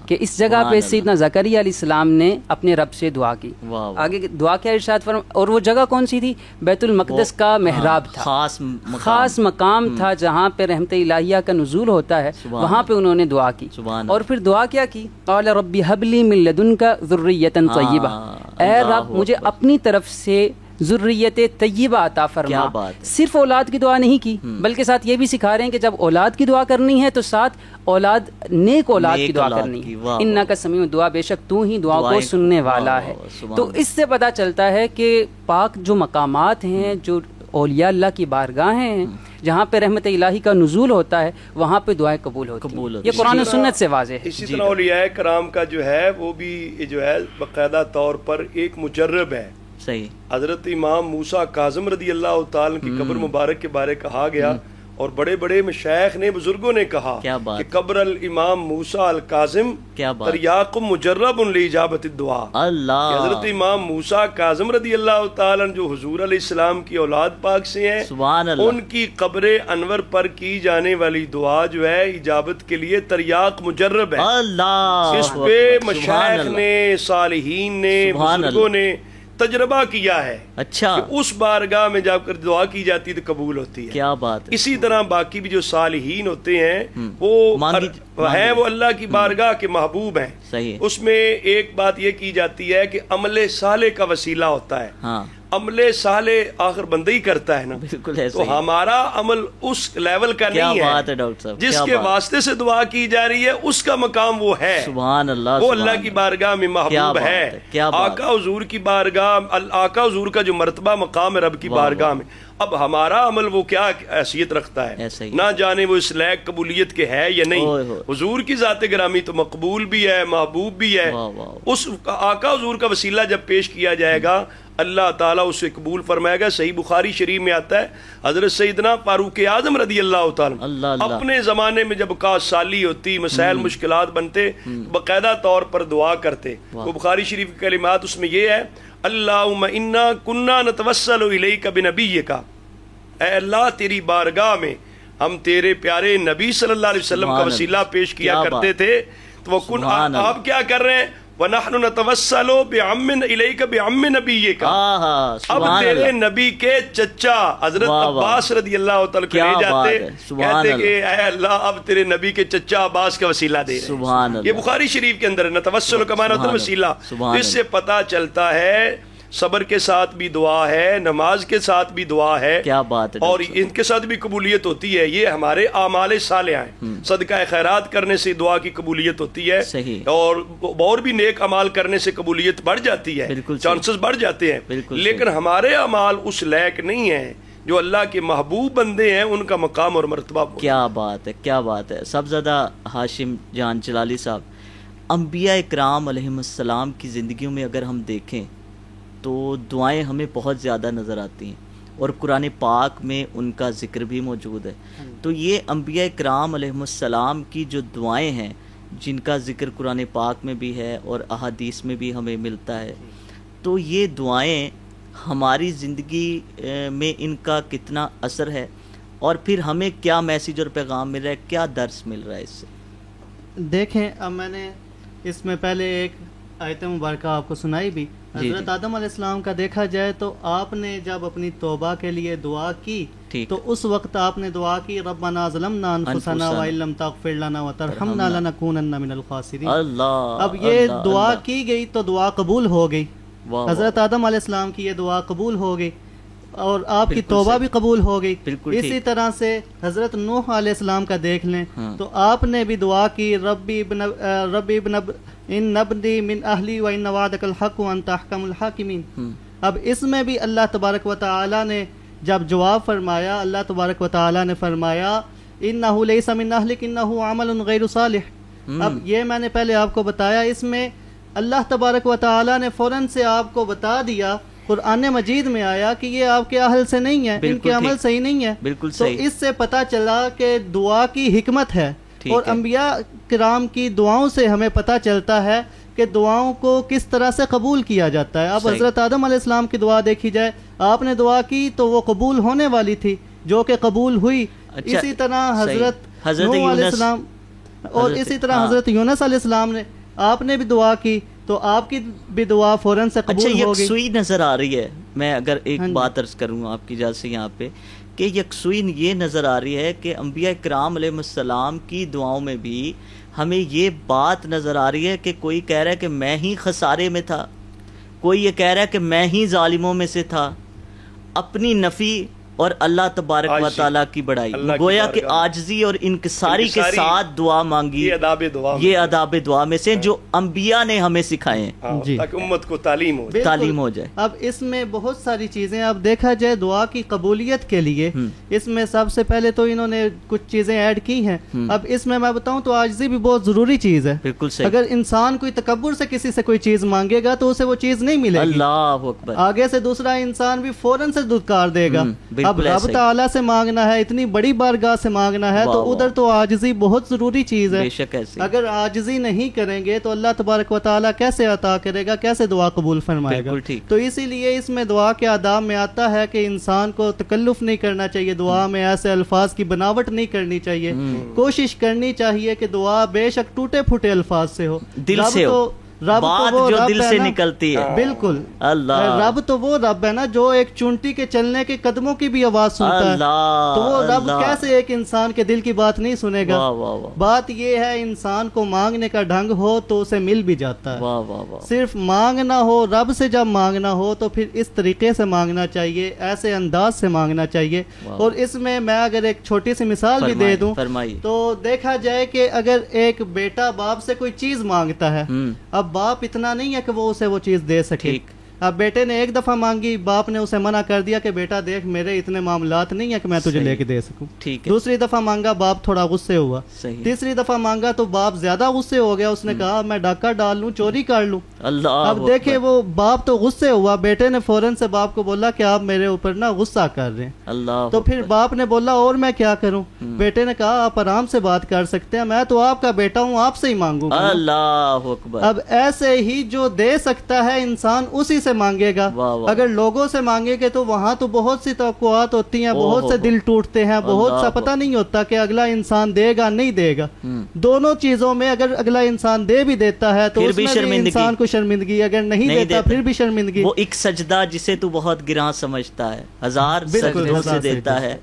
کہ اس جگہ پہ سیدنا زکریا علیہ السلام نے اپنے رب سے دعا کی. آگے دعا کیا ارشاد فرما, اور وہ جگہ کون سی تھی؟ بیت المقدس کا محراب تھا, خاص مقام تھا جہاں پہ رحمت الہیہ کا نزول ہوتا ہے. وہاں پہ انہوں نے دعا کی, اور پھر دعا کیا کی؟ قال رب هب لي من لدنك ذرية طیبہ, اے رب مجھے اپنی طرف سے ذریت طیبہ عطا فرما. صرف اولاد کی دعا نہیں کی, بلکہ ساتھ یہ بھی سکھا رہے ہیں کہ جب اولاد کی دعا کرنی ہے تو ساتھ نیک اولاد کی دعا کرنی ہے. انک سمیع دعا, بے شک تو ہی دعا کو سننے والا ہے. تو اس سے پتہ چلتا ہے کہ پاک جو مقامات ہیں, جو اولیاء اللہ کی بارگاہیں ہیں, جہاں پہ رحمت الہی کا نزول ہوتا ہے, وہاں پہ دعائیں قبول ہوتی ہیں. یہ قرآن و سنت سے واضح ہے. اسی طرح اولیاء کرام کا جو ہے وہ بھی جو ہے باقاعدہ طور پر ایک مجرب ہے. صحیح. حضرت امام موسیٰ کاظم رضی اللہ تعالیٰ کی قبر مبارک کے بارے کہا گیا, اور بڑے بڑے مشائخ نے, بزرگوں نے کہا کہ قبر الامام موسیٰ الکاظم تریاق مجرب لاجابت الدعاء. حضرت امام موسیٰ کاظم رضی اللہ تعالیٰ جو حضور علیہ السلام کی اولاد پاک سے ہیں, ان کی قبر انور پر کی جانے والی دعا جو ہے اجابت کے لیے تریاق مجرب ہے. اس پہ مشائخ نے, صالحین نے, بزرگوں نے تجربہ کیا ہے. اچھا. کہ اس بارگاہ میں جا کر دعا کی جاتی تو قبول ہوتی ہے. کیا بات ہے. اسی طرح باقی بھی جو صالحین ہوتے ہیں وہ ہیں, وہ اللہ کی بارگاہ کے محبوب ہیں. صحیح. اس میں ایک بات یہ کی جاتی ہے کہ عمل صالح کا وسیلہ ہوتا ہے. عمل صالح آخر بندہ ہی کرتا ہے نا. بالکل ہے. تو ہمارا عمل اس لیول کا نہیں ہے. جس کے واسطے سے دعا کی جا رہی ہے اس کا مقام وہ ہے. سبحان اللہ. وہ اللہ کی بارگاہ میں محبوب ہے. آقا حضور کی بارگاہ, آقا حضور کا جو مرتبہ مقام ہے رب کی بارگاہ میں, اب ہمارا عمل وہ کیا حیثیت رکھتا ہے, نہ جانے وہ اس لائق قبولیت کے ہے یا نہیں. حضور کی ذات گرامی تو مقبول بھی ہے, محبوب بھی ہے. اس آقا حضور کا وسیلہ جب پیش کیا جائے گا اللہ تعالیٰ اسے قبول فرمائے گا. صحیح بخاری شریف میں آتا ہے حضرت سیدنا فاروق اعظم رضی اللہ تعالیٰ اپنے زمانے میں جب کاش سالی ہوتی, مسائل مشکلات بنتے, باقاعدہ طور پر دعا کرتے. وہ بخاری شریف کی کلمات اس میں یہ ہے, اللہم انا کنا نتوسل الیک بنبیک, اے اللہ تیری بارگاہ میں ہم تیرے پیارے نبی صلی اللہ علیہ وسلم کا وسیلہ پیش کیا کرتے تھے. تو وہ آپ کیا کر رہے ہیں, وَنَحْنُ نَتَوَسَّلُ بِعَمٍّ إِلَيْكَ بِعَمِّ نَبِيِّكَ. اب تیرے نبی کے چچا حضرت عباس رضی اللہ تعالیٰ کہے جاتے کہتے کہ اے اللہ اب تیرے نبی کے چچا عباس کا وسیلہ دے رہے ہیں. یہ بخاری شریف کے اندر ہے نتوسل کا معنی ہوتا ہے وسیلہ. اس سے پتہ چلتا ہے صبر کے ساتھ بھی دعا ہے, نماز کے ساتھ بھی دعا ہے, کیا بات ہے, اور ان کے ساتھ بھی قبولیت ہوتی ہے. یہ ہمارے اعمال صالحہ ہیں. صدقہ خیرات کرنے سے دعا کی قبولیت ہوتی ہے, اور بھی نیک اعمال کرنے سے قبولیت بڑھ جاتی ہے, چانسز بڑھ جاتے ہیں. لیکن ہمارے اعمال اس لائق نہیں ہیں جو اللہ کے محبوب بندے ہیں ان کا مقام اور مرتبہ. کیا بات ہے, کیا بات ہے. سب زیادہ ہاشم جان جلالی صاحب, انبیاء اکرام علیہم السلام کی زندگیوں میں اگر ہم دیکھیں تو دعائیں ہمیں بہت زیادہ نظر آتی ہیں, اور قرآن پاک میں ان کا ذکر بھی موجود ہے. تو یہ انبیاء اکرام علیہم السلام کی جو دعائیں ہیں جن کا ذکر قرآن پاک میں بھی ہے اور احادیث میں بھی ہمیں ملتا ہے, تو یہ دعائیں ہماری زندگی میں ان کا کتنا اثر ہے, اور پھر ہمیں کیا میسیج اور پیغام مل رہا ہے, کیا درس مل رہا ہے اس سے؟ دیکھیں, اب میں نے اس میں پہلے ایک آیت مبارکہ آپ کو سنائی بھی. حضرت آدم علیہ السلام کا دیکھا جائے تو آپ نے جب اپنی توبہ کے لیے دعا کی تو اس وقت آپ نے دعا کی ربنا ظلمنا انفسنا وان لم تغفر لنا وترحمنا لنکونن من الخاسرین. اب یہ دعا کی گئی تو دعا قبول ہو گئی. حضرت آدم علیہ السلام کی یہ دعا قبول ہو گئی اور آپ کی توبہ بھی قبول ہو گئی. اسی طرح سے حضرت نوح علیہ السلام کا دیکھ لیں تو آپ نے بھی دعا کی ربی ابن ان نبنی من اہلی و ان وعدک الحق وانت احکم الحاکمین. اب اس میں بھی اللہ تبارک و تعالی نے جب جواب فرمایا, اللہ تبارک و تعالی نے فرمایا انہ لیس من اہلک انہ عمل غیر صالح. اب یہ میں نے پہلے آپ کو بتایا, اس میں اللہ تبارک و تعالی نے فوراً سے آپ کو بتا دیا, قرآن مجید میں آیا کہ یہ آپ کے اہل سے نہیں ہے, ان کے عمل صحیح نہیں ہے. تو اس سے پتہ چلا کہ دعا کی حکمت ہے, اور انبیاء کرام کی دعاؤں سے ہمیں پتہ چلتا ہے کہ دعاؤں کو کس طرح سے قبول کیا جاتا ہے. اب حضرت آدم علیہ السلام کی دعا دیکھی جائے, آپ نے دعا کی تو وہ قبول ہونے والی تھی جو کہ قبول ہوئی. اسی طرح حضرت نوح علیہ السلام اور اسی طرح حضرت یونس علیہ السلام نے, آپ نے بھی دعا کی تو آپ کی بھی دعا فوراً سے قبول ہو گئی. یکسوئی نظر آ رہی ہے. میں اگر ایک بات عرض کروں آپ کی اجازت سے یہاں پہ, کہ یکسوئی یہ نظر آ رہی ہے کہ انبیاء کرام علیہ السلام کی دعاؤں میں بھی ہمیں یہ بات نظر آ رہی ہے کہ کوئی کہہ رہا ہے کہ میں ہی خسارے میں تھا, کوئی یہ کہہ رہا ہے کہ میں ہی ظالموں میں سے تھا. اپنی نفی اور اللہ تبارک و تعالیٰ کی بڑائی, گویا کہ عاجزی اور انکساری کے ساتھ دعا مانگی. یہ آداب دعا میں سے جو انبیاء نے ہمیں سکھائے ہیں, تاکہ امت کو تعلیم ہو جائے. اب اس میں بہت ساری چیزیں, اب دیکھا جائے دعا کی قبولیت کے لیے اس میں سب سے پہلے تو انہوں نے کچھ چیزیں ایڈ کی ہیں. اب اس میں بتاؤں تو عاجزی بھی بہت ضروری چیز ہے. بالکل صحیح. اگر انسان کوئی تکبر سے کسی سے کوئی چیز مانگے گا تو اسے وہ چیز نہیں ملے گی. اللہ اکبر. آگے سے دوسرا انسان بھی فوراً سے دھتکار دے گا. اب رب تعالیٰ سے مانگنا ہے, اتنی بڑی بارگاہ سے مانگنا ہے, تو ادھر تو عاجزی بہت ضروری چیز ہے. اگر عاجزی نہیں کریں گے تو اللہ تبارک و تعالیٰ کیسے عطا کرے گا, کیسے دعا قبول فرمائے گا. تو اسی لیے اس میں دعا کے آداب میں آتا ہے کہ انسان کو تکلف نہیں کرنا چاہیے, دعا میں ایسے الفاظ کی بناوٹ نہیں کرنی چاہیے. کوشش کرنی چاہیے کہ دعا بے شک ٹوٹے پھوٹے الفاظ سے ہو, دل سے ہو, بات جو دل سے نکلتی ہے. بالکل. اللہ, رب تو وہ رب ہے نا جو ایک چونٹی کے چلنے کے قدموں کی بھی آواز سنتا ہے. تو وہ رب کیسے ایک انسان کے دل کی بات نہیں سنے گا. بات یہ ہے انسان کو مانگنے کا ڈھنگ ہو تو اسے مل بھی جاتا ہے. صرف مانگنا ہو, رب سے جب مانگنا ہو تو پھر اس طریقے سے مانگنا چاہیے, ایسے انداز سے مانگنا چاہیے. اور اس میں اگر ایک چھوٹی سی مثال بھی دے دوں تو دیکھا جائے کہ اگر ایک بیٹا باپ سے کوئی چیز مانگتا ہے, اب باپ اتنا نہیں ہے کہ وہ اسے وہ چیز دے سکے. اب بیٹے نے ایک دفعہ مانگی, باپ نے اسے منع کر دیا کہ بیٹا دیکھ میرے اتنے معاملات نہیں ہیں کہ میں تجھے لے کے دے سکوں. دوسری دفعہ مانگا, باپ تھوڑا غصے ہوا. تیسری دفعہ مانگا تو باپ زیادہ غصے ہو گیا, اس نے کہا میں ڈاکہ ڈال لوں, چوری کر لوں. اب دیکھیں وہ باپ تو غصے ہوا, بیٹے نے فوراً سے باپ کو بولا کہ آپ میرے اوپر نا غصہ کر رہے ہیں. تو پھر باپ نے بولا اور میں کیا کروں. بیٹے نے کہا آپ آرام سے بات کر سکتے ہیں, میں تو آپ کا بیٹا ہوں, آپ سے ہی مانگوں گا. اللہ اکبر. اب ایسے ہی جو دے سکتا ہے انسان اسی سے سے مانگے گا. اگر لوگوں سے مانگے گے تو وہاں تو بہت سی توقعات ہوتی ہیں, بہت سے دل ٹوٹتے ہیں, بہت سا پتہ نہیں ہوتا کہ اگلا انسان دے گا نہیں دے گا. دونوں چیزوں میں اگر اگلا انسان دے بھی دیتا ہے تو اس میں بھی انسان کو شرمندگی, اگر نہیں دیتا پھر بھی شرمندگی. وہ ایک سجدہ جسے تو بہت گراں سمجھتا ہے, 1000 سجدوں سے دیتا ہے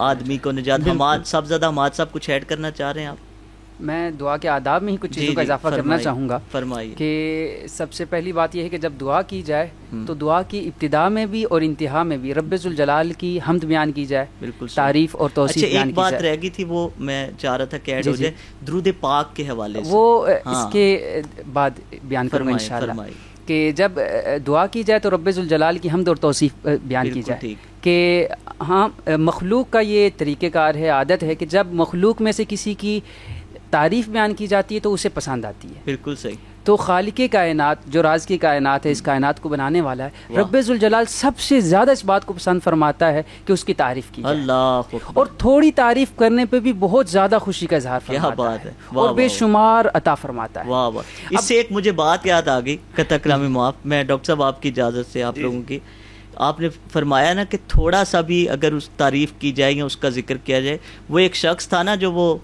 آدمی کو نجات. حماد صاحب زیادہ, حماد صاحب کچھ ایڈ کرنا چاہ رہے ہیں آپ؟ میں دعا کے آداب میں ہی کچھ چیزوں کا اضافہ کرنا چاہوں گا. فرمائیے. کہ سب سے پہلی بات یہ ہے کہ جب دعا کی جائے تو دعا کی ابتدا میں بھی اور انتہا میں بھی رب ذوالجلال کی حمد بیان کی جائے, بالکل تعریف اور توصیف بیان کی جائے. ایک بات رہ گئی تھی, وہ میں چاہ رہا تھا کہ ایڈ ہو جائے درود پاک کے حوالے سے, وہ اس کے بعد بیان کروں گا انشاءاللہ. کہ جب دعا کی جائے تو رب ذوالجلال کی حمد اور توصیف بیان کی جائے. کہ ہاں مخلوق کا یہ طریقہ کار ہے, عادت ہے کہ جب مخلوق میں سے کسی کی تعریف بیان کی جاتی ہے تو اسے پسند آتی ہے. بالکل صحیح. تو خالق کائنات جو راز کی کائنات ہے, اس کائنات کو بنانے والا ہے, رب ذوالجلال سب سے زیادہ اس بات کو پسند فرماتا ہے کہ اس کی تعریف کی جائے. اللہ, اور تھوڑی تعریف کرنے پہ بھی بہت زیادہ خوشی کا اظہار فرماتا ہے اور بے شمار عطا فرماتا ہے. واہ واہ. اس سے ایک مجھے بات یاد آ گئی, قطع کلامی معاف, میں ڈاکٹر صاحب آپ کی اجازت سے آپ لوگوں کی, آپ نے فرمایا نا کہ تھوڑا سا بھی اگر اس تعریف کی جائے یا اس کا ذکر کیا جائے. وہ ایک شخص تھا نا جو وہ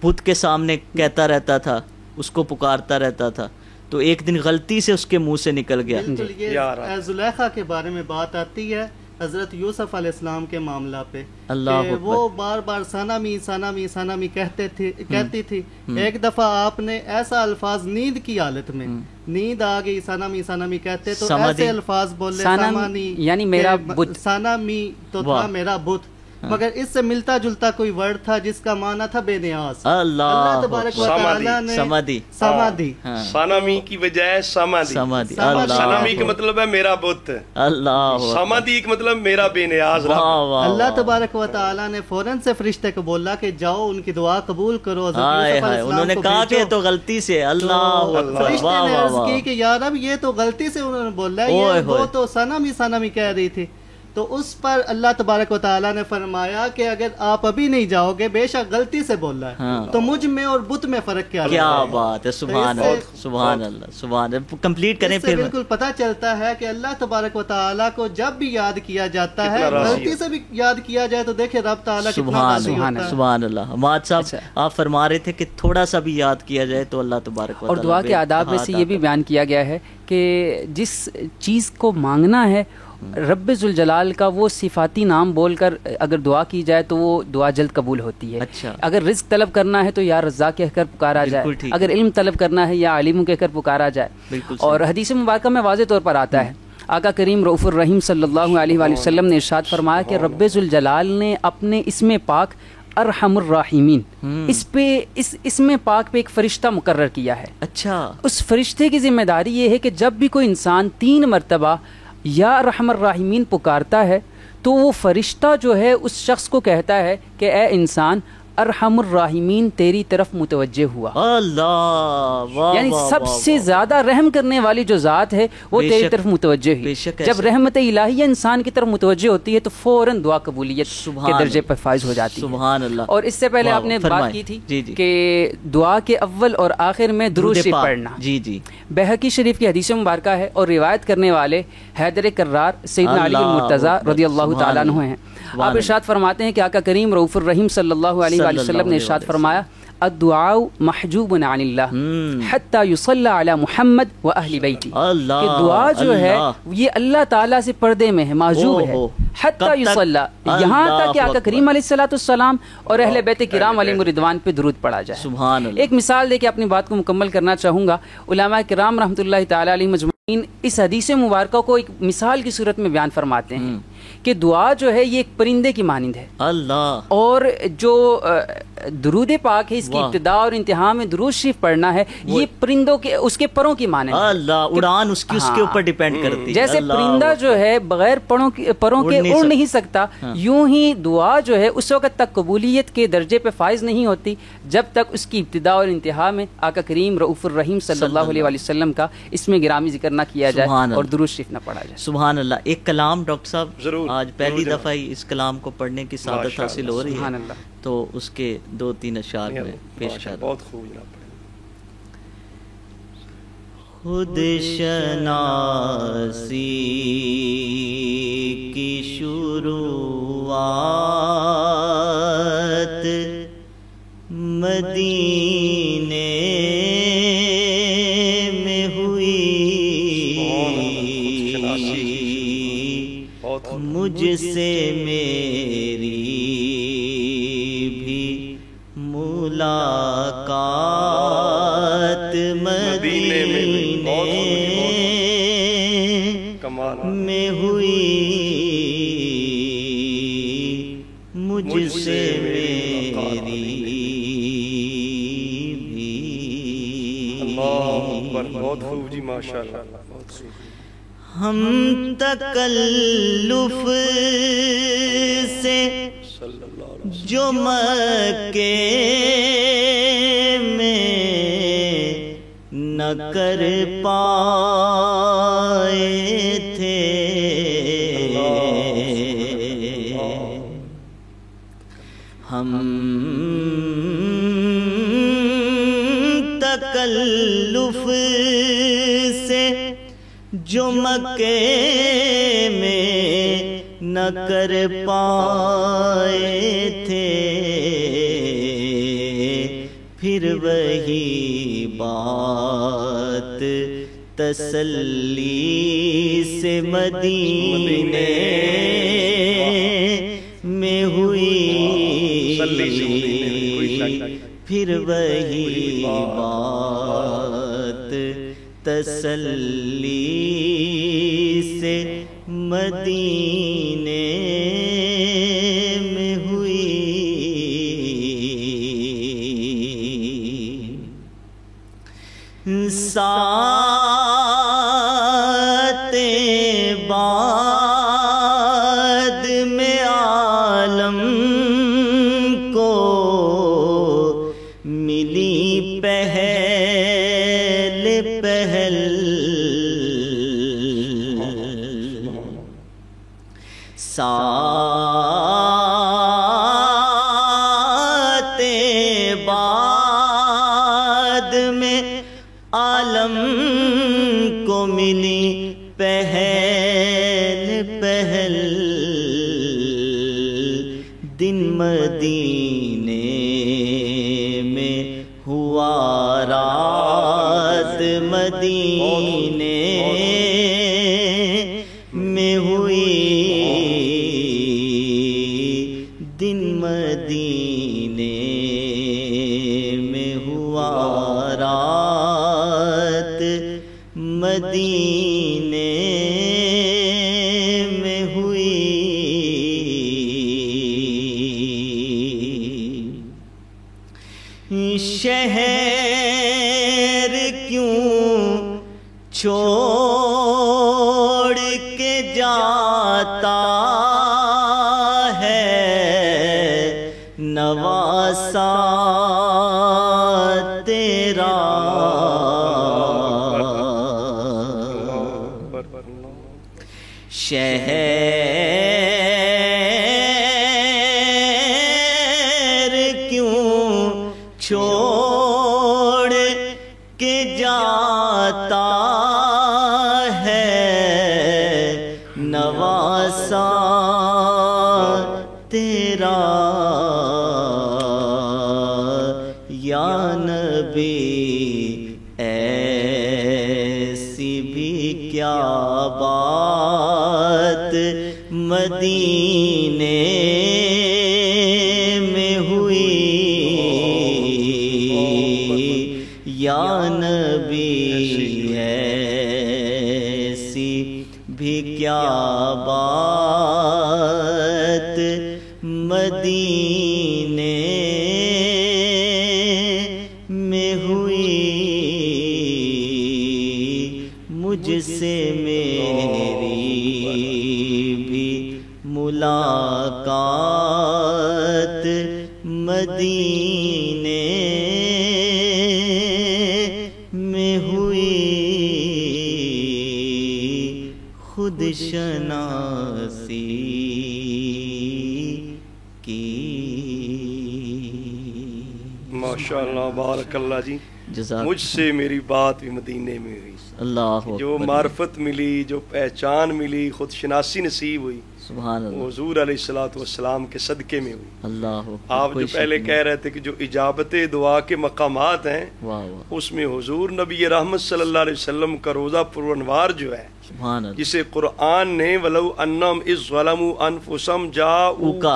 بت کے سامنے کہتا رہتا تھا, اس کو پکارتا رہتا تھا, تو ایک دن غلطی سے اس کے منہ سے نکل گیا. یہ زلیخا کے بارے میں بات آتی ہے حضرت یوسف علیہ السلام کے معاملہ پہ. اللہ, وہ بار بار سانامی سانامی سانامی کہتی تھی. ایک دفعہ آپ نے ایسا الفاظ نیند کی حالت میں, نیند آ گئی, سانامی سانامی کہتے تو ایسے الفاظ بولے, سامانی یعنی میرا بت, سانامی تو تھا میرا بت, مگر اس سے ملتا جلتا کوئی ورڈ تھا جس کا معنی تھا بے نیاز. اللہ تبارک و تعالی نے سمادی, سانامی کی بجائے سمادی. سانامی کا مطلب ہے میرا بت, اللہ سمادی کا مطلب میرا بے نیاز. اللہ تبارک و تعالی نے فوراً سے فرشتے کو بولا کہ جاؤ ان کی دعا قبول کرو. انہوں نے کہا کہ تو غلطی سے, اللہ فرشتے نے عرض کی کہ یا رب یہ تو غلطی سے انہوں نے بولا, وہ تو سانامی سانامی کہہ رہی تھی. تو اس پر اللہ تبارک و تعالیٰ نے فرمایا کہ اگر آپ ابھی نہیں جاؤ گے, بے شک غلطی سے بول رہا ہے, تو مجھ میں اور بت میں فرق کیا بات ہے. سبحان اللہ, سبحان اللہ, سبحان اللہ. کمپلیٹ کریں پھر. بالکل پتہ چلتا ہے کہ اللہ تبارک و تعالیٰ کو جب بھی یاد کیا جاتا ہے, غلطی سے بھی یاد کیا جائے تو دیکھیں رب تعالیٰ کتنا راضی ہوتا ہے. سبحان اللہ. حماد صاحب آپ فرما رہے تھے کہ تھوڑا سا بھی یاد کیا جائے تو اللہ تبارک و تعالیٰ. اور دعا کے آداب میں سے یہ بھی بیان کیا گیا ہے کہ جس چیز کو مانگنا ہے رب ذوالجلال کا وہ صفاتی نام بول کر اگر دعا کی جائے تو وہ دعا جلد قبول ہوتی ہے. اچھا. اگر رزق طلب کرنا ہے تو یا رزاق کہہ کر پکارا جائے, اگر علم طلب کرنا ہے یا علیم کہہ کر پکارا جائے. اور حدیث مبارکہ میں واضح طور پر آتا ہے, آقا کریم رؤوف الرحیم صلی اللہ علیہ وآلہ وسلم نے ارشاد فرمایا کہ رب ذوالجلال نے اپنے اسم پاک ارحم الراحمین اس اسم پاک پہ ایک فرشتہ مقرر کیا ہے. اچھا. اس فرشتے کی ذمہ داری یہ ہے کہ جب بھی کوئی انسان 3 مرتبہ یا ارحم الراحمین پکارتا ہے تو وہ فرشتہ جو ہے اس شخص کو کہتا ہے کہ اے انسان ارحم الراحمین تیری طرف متوجہ ہوا. اللہ, یعنی سب سے زیادہ رحم کرنے والی جو ذات ہے وہ تیری طرف متوجہ ہے. جب رحمت الہیہ انسان کی طرف متوجہ ہوتی ہے تو فوراً دعا قبولیت کے درجے پر فائز ہو جاتی ہے. سبحان اللہ. اور اس سے پہلے آپ نے بات کی تھی کہ دعا کے اول اور آخر میں درود شریف پڑھنا. جی. بہقی شریف کی حدیث مبارکہ ہے اور روایت کرنے والے حیدر کرار سیدنا علی المرتضیٰ رضی اللہ تعالیٰ عنہ ہیں. آپ ارشاد فرماتے ہیں کہ آقا کریم رؤوف الرحیم صلی اللہ علیہ وآلہ وسلم نے ارشاد فرمایا الدعاء محجوب عن اللہ حتی یصلی علی محمد و اہل بیتی. کہ دعا جو ہے یہ اللہ تعالیٰ سے پردے میں ہے, محجوب ہے. حتی یصلی, یہاں تک کہ آقا کریم علیہ السلام اور اہل بیت کرام علیہم الرضوان پہ درود پڑھا جائے. سبحان اللہ. ایک مثال دے کے اپنی بات کو مکمل کرنا چاہوں گا. علماء کرام رحمۃ اللہ تعالیٰ علیہ مجمعین اس حدیث مبارکہ کو ایک مثال کی صورت میں بیان فرماتے ہیں کہ دعا جو ہے یہ ایک پرندے کی مانند ہے. اللہ. اور جو درود پاک ہے اس کی ابتدا اور انتہا میں درود شریف پڑھنا ہے یہ پرندوں کے اس کے پروں کی مانند ہے. اللہ, اڑان اس کے اوپر ڈیپینڈ کرتی ہے. جیسے پرندہ جو ہے بغیر پروں کے اڑ نہیں سکتا, یوں ہی دعا جو ہے اس وقت تک قبولیت کے درجے پہ فائز نہیں ہوتی جب تک اس کی ابتدا اور انتہا میں آقا کریم رؤوف الرحیم صلی اللہ علیہ وآلہ وسلم کا اس میں گرامی ذکر نہ کیا جائے اور درود شریف نہ پڑھا جائے. سبحان اللہ. ایک کلام ڈاکٹر صاحب آج پہلی دفعہ ہی اس کلام کو پڑھنے کی سعادت حاصل ہو رہی ہے, تو اس کے 2-3 اشعار میں پیش کر. بہت خوب جناب. خود شناسی کی شروعات مدینے میں ہوئی، مجھ سے میری بھی ملاقات مدینے میں ہوئی، مجھ سے میری بھی۔ بہت خوب جی، ماشاءاللہ، بہت خوب۔ ہم تکلف سے جو مکے میں نہ کر پائے تھے، ہم تکلف سے جو مکے میں نہ کر پائے تھے، پھر وہی بات تسلی سے مدینے میں ہوئی، پھر وہی بات تسلی سے مدینے میں ہوئی۔ ساتیں بعد میں عالم کو ملی پہل پہل، ساتیں بعد میں عالم کو ملی پہل پہل، دن مدینے میں ہوا رات مدینے میں ہوئی، دن مدینے میں ہوا رات مدینے میں ہوئی۔ شہر کیوں چھوڑ کے جاتا ہے نواسا تیرا، شہر کیوں چھوڑ کے جاتا ہے نواسا تیرا، یا نبی ایسی بھی کیا بات مدینے میں ہوئی، یا نبی ایسی بھی کیا بات مدینے میں ہوئی، مجھ سے میری بھی ملاقات مدینے میں ہوئی، خود شناسی کی۔ ماشاءاللہ، بارک اللہ جی، مجھ سے میری بات بھی مدینے میں ہوئی. اللہ جو معرفت ملی، جو پہچان ملی، خود شناسی نصیب ہوئی، سبحان اللہ، حضور علیہ الصلوۃ والسلام کے صدقے میں ہوئی. اللہ آپ جو پہلے کہہ رہے تھے کہ جو اجابت دعا کے مقامات ہیں، واہ واہ، اس میں حضور نبی رحمت صلی اللہ علیہ وسلم کا روزہ پرانوار جو ہے، سبحان اللہ، جسے قرآن نے وَلَوْ أَنَّهُمْ إِذْ ظَلَمُوا أَنفُسَهُمْ جَاءُوكَ،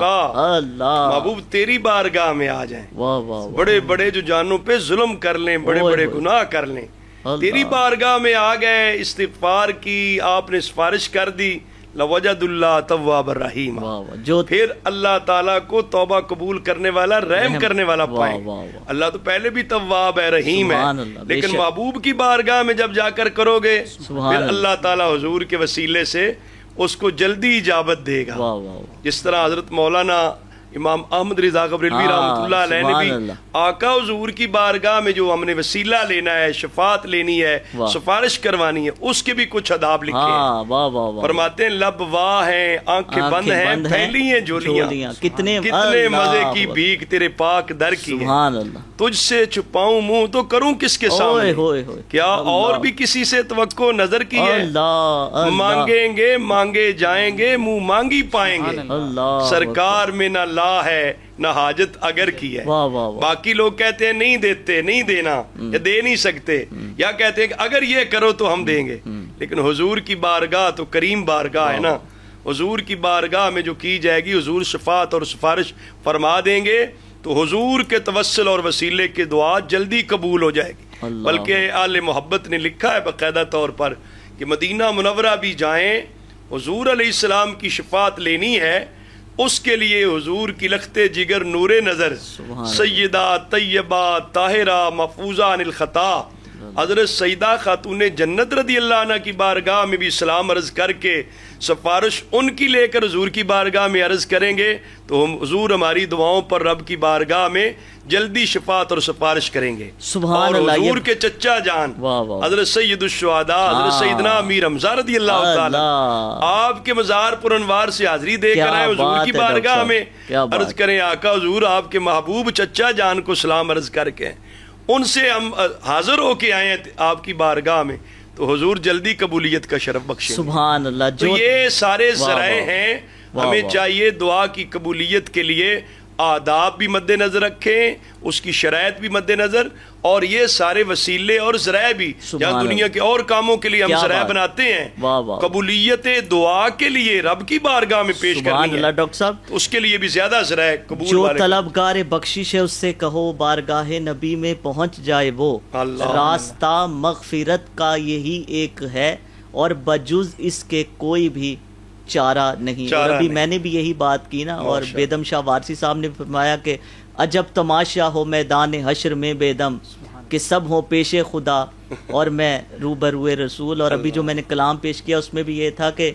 اللہ، محبوب تیری بارگاہ میں آ جائیں، واہ واہ، بڑے بڑے جو جانوں پہ ظلم کر لیں، بڑے بڑے گناہ کر لیں، تیری بارگاہ میں آ گئے، استغفار کی آپ نے سفارش کر دی، لوجد اللہ تواب الرحیم، جو پھر اللہ تعالیٰ کو توبہ قبول کرنے والا، رحم کرنے والا پائیں. اللہ تو پہلے بھی تواب ہے، رحیم ہے، لیکن محبوب کی بارگاہ میں جب جا کر کرو گے پھر اللہ تعالیٰ حضور کے وسیلے سے اس کو جلدی اجابت دے گا. جس طرح حضرت مولانا امام احمد رضا بریلوی رحمۃ اللہ علیہ نے بھی آقا حضور کی بارگاہ میں جو ہم نے وسیلہ لینا ہے، شفاعت لینی ہے، سفارش کروانی ہے، اس کے بھی کچھ آداب لکھے ہیں. فرماتے ہیں لب واہ ہیں، آنکھیں بند ہیں، پھیلی ہیں جھولیاں، کتنے مزے کی بھیک تیرے پاک در کی ہے، تجھ سے چھپاؤں منہ تو کروں کس کے سامنے، کیا اور بھی کسی سے توقع نظر کی ہے، مانگیں گے مانگے جائیں گے، منہ مانگی پائیں گے، سرکار میں نہ ہے نہ حاجت اگر کی ہے. باقی لوگ کہتے ہیں نہیں دیتے، نہیں دینا، یا دے نہیں سکتے، یا کہتے ہیں کہ اگر یہ کرو تو ہم دیں گے، لیکن حضور کی بارگاہ تو کریم بارگاہ ہے نا. حضور کی بارگاہ میں جو کی جائے گی، حضور شفاعت اور سفارش فرما دیں گے، تو حضور کے توسل اور وسیلے کے دعا جلدی قبول ہو جائے گی. بلکہ آل محبت نے لکھا ہے باقاعدہ طور پر کہ مدینہ منورہ بھی جائیں، حضور علیہ السلام کی شفاعت لینی ہے، اس کے لیے حضور کی لختے جگر نور نظر سیدہ طیبہ طاہرہ محفوظہ عن الخطا حضرت سیدہ خاتون جنت رضی اللہ عنہ کی بارگاہ میں بھی سلام عرض کر کے سفارش ان کی لے کر حضور کی بارگاہ میں عرض کریں گے، تو ہم حضور ہماری دعاؤں پر رب کی بارگاہ میں جلدی شفاعت اور سفارش کریں گے. سبحان اور حضور کے چچا جان حضرت سید الشہداء حضرت سیدنا امیر حمزہ رضی اللہ تعالی آپ کے مزار پر انوار سے حاضری دے کر آئے حضور کی بارگاہ میں، عرض کریں آقا حضور آپ کے محبوب چچا جان کو سلام عرض کر کے ان سے ہم حاضر ہو کے آئے ہیں آپ کی بارگاہ میں، تو حضور جلدی قبولیت کا شرف بخشیں. سبحان اللہ. تو یہ سارے ذرائع ہیں، ہمیں چاہیے دعا کی قبولیت کے لیے آداب بھی مد نظر رکھیں، اس کی شرائط بھی مد نظر، اور یہ سارے وسیلے اور ذرائع بھی جہاں دنیا کے اور کاموں کے لیے ہم ذرائع بناتے ہیں، قبولیت دعا کے لیے رب کی بارگاہ میں پیش کرنی ہے. ڈاکٹر صاحب اس کے لیے بھی زیادہ ذرائع قبول جو طلبگار بخشش ہے اس سے کہو بارگاہ نبی میں پہنچ جائے وہ، راستہ مغفرت کا یہی ایک ہے اور بجز اس کے کوئی بھی چارہ نہیں. اور ابھی میں نے بھی یہی بات کی نا، اور بیدم شاہ وارسی صاحب نے فرمایا کہ عجب تماشا ہو میدان حشر میں بیدم کہ سب ہو پیش خدا اور میں روبروئے رسول. اور ابھی جو میں نے کلام پیش کیا اس میں بھی یہ تھا کہ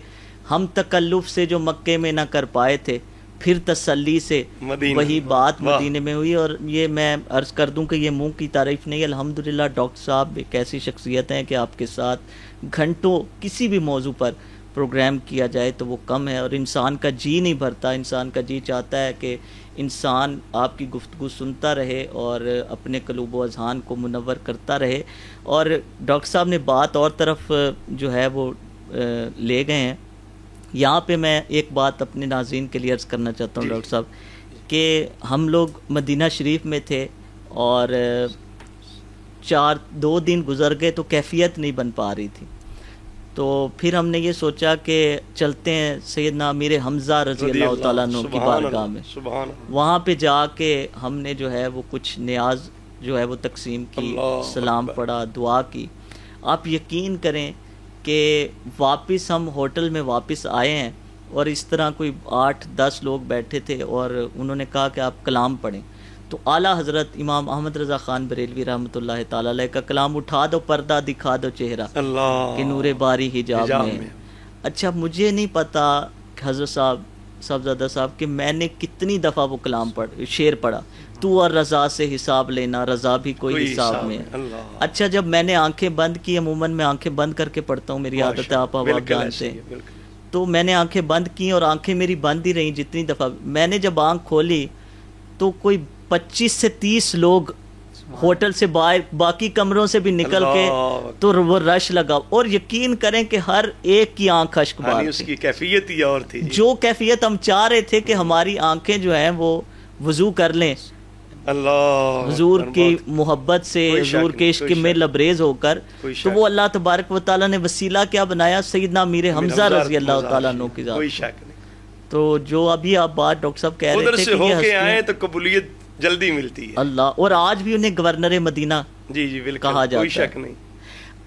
ہم تکلف سے جو مکے میں نہ کر پائے تھے، پھر تسلی سے وہی بات مدینے میں ہوئی. اور یہ میں عرض کر دوں کہ یہ منہ کی تعریف نہیں، الحمدللہ ڈاکٹر صاحب ایک ایسی شخصیت ہیں کہ آپ کے ساتھ گھنٹوں کسی بھی موضوع پر پروگرام کیا جائے تو وہ کم ہے، اور انسان کا جی نہیں بھرتا، انسان کا جی چاہتا ہے کہ انسان آپ کی گفتگو سنتا رہے اور اپنے قلوب و اذہان کو منور کرتا رہے. اور ڈاکٹر صاحب نے بات اور طرف جو ہے وہ لے گئے ہیں. یہاں پہ میں ایک بات اپنے ناظرین کے لیے عرض کرنا چاہتا ہوں ڈاکٹر صاحب کہ ہم لوگ مدینہ شریف میں تھے اور 2 دن گزر گئے تو کیفیت نہیں بن پا رہی تھی، تو پھر ہم نے یہ سوچا کہ چلتے ہیں سیدنا امیر حمزہ رضی اللہ تعالیٰ عنہ کی بارگاہ میں، وہاں پہ جا کے ہم نے جو ہے وہ کچھ نیاز جو ہے وہ تقسیم کی، سلام پڑھا، دعا کی. آپ یقین کریں کہ واپس ہم ہوٹل میں واپس آئے ہیں اور اس طرح کوئی 8-10 لوگ بیٹھے تھے اور انہوں نے کہا کہ آپ کلام پڑھیں. تو اعلیٰ حضرت امام احمد رضا خان بریلوی رحمۃ اللہ تعالیٰ علیہ کا کلام اٹھا دو پردہ دکھا دو چہرہ کہ نور باری حجاب میں. اچھا مجھے نہیں پتا کہ حضرت صاحبزادہ صاحب کہ میں نے کتنی دفعہ وہ کلام شعر پڑھا، تو اور رضا سے حساب لینا، رضا بھی کوئی حساب میں ہے. اچھا جب میں نے آنکھیں بند کی، عموماً میں آنکھیں بند کر کے پڑھتا ہوں، میری عادت ہے، آپ جانتے ہیں، تو میں نے آنکھیں بند کی اور آنکھیں میری بند ہی رہیں. جتنی دفعہ میں نے جب آنکھ کھولی تو کوئی 25 سے 30 لوگ ہوٹل سے باہر باقی کمروں سے بھی نکل کے تو وہ رش لگا، اور یقین کریں کہ ہر ایک کی آنکھ اشک بار اس کی کیفیت ہی اور تھی، جو کیفیت ہم چاہ رہے تھے کہ ہماری آنکھیں جو ہیں وہ وضو کر لیں اللہ حضور کی محبت سے، حضور کے عشق میں لبریز ہو کر، تو وہ اللہ تبارک و تعالیٰ نے وسیلہ کیا بنایا؟ سیدنا امیر حمزہ رضی اللہ تعالیٰ عنہ کی ذات، کوئی شک نہیں۔ تو جو ابھی آپ بات ڈاکٹر صاحب کہہ رہے ادھر تھے سے کہ ہو یہ کے آئے ہستیاں تو قبولیت جلدی ملتی ہے اللہ، اور آج بھی انہیں گورنر مدینہ جی جی بالکل کہا جاتا ہے، کوئی شک نہیں۔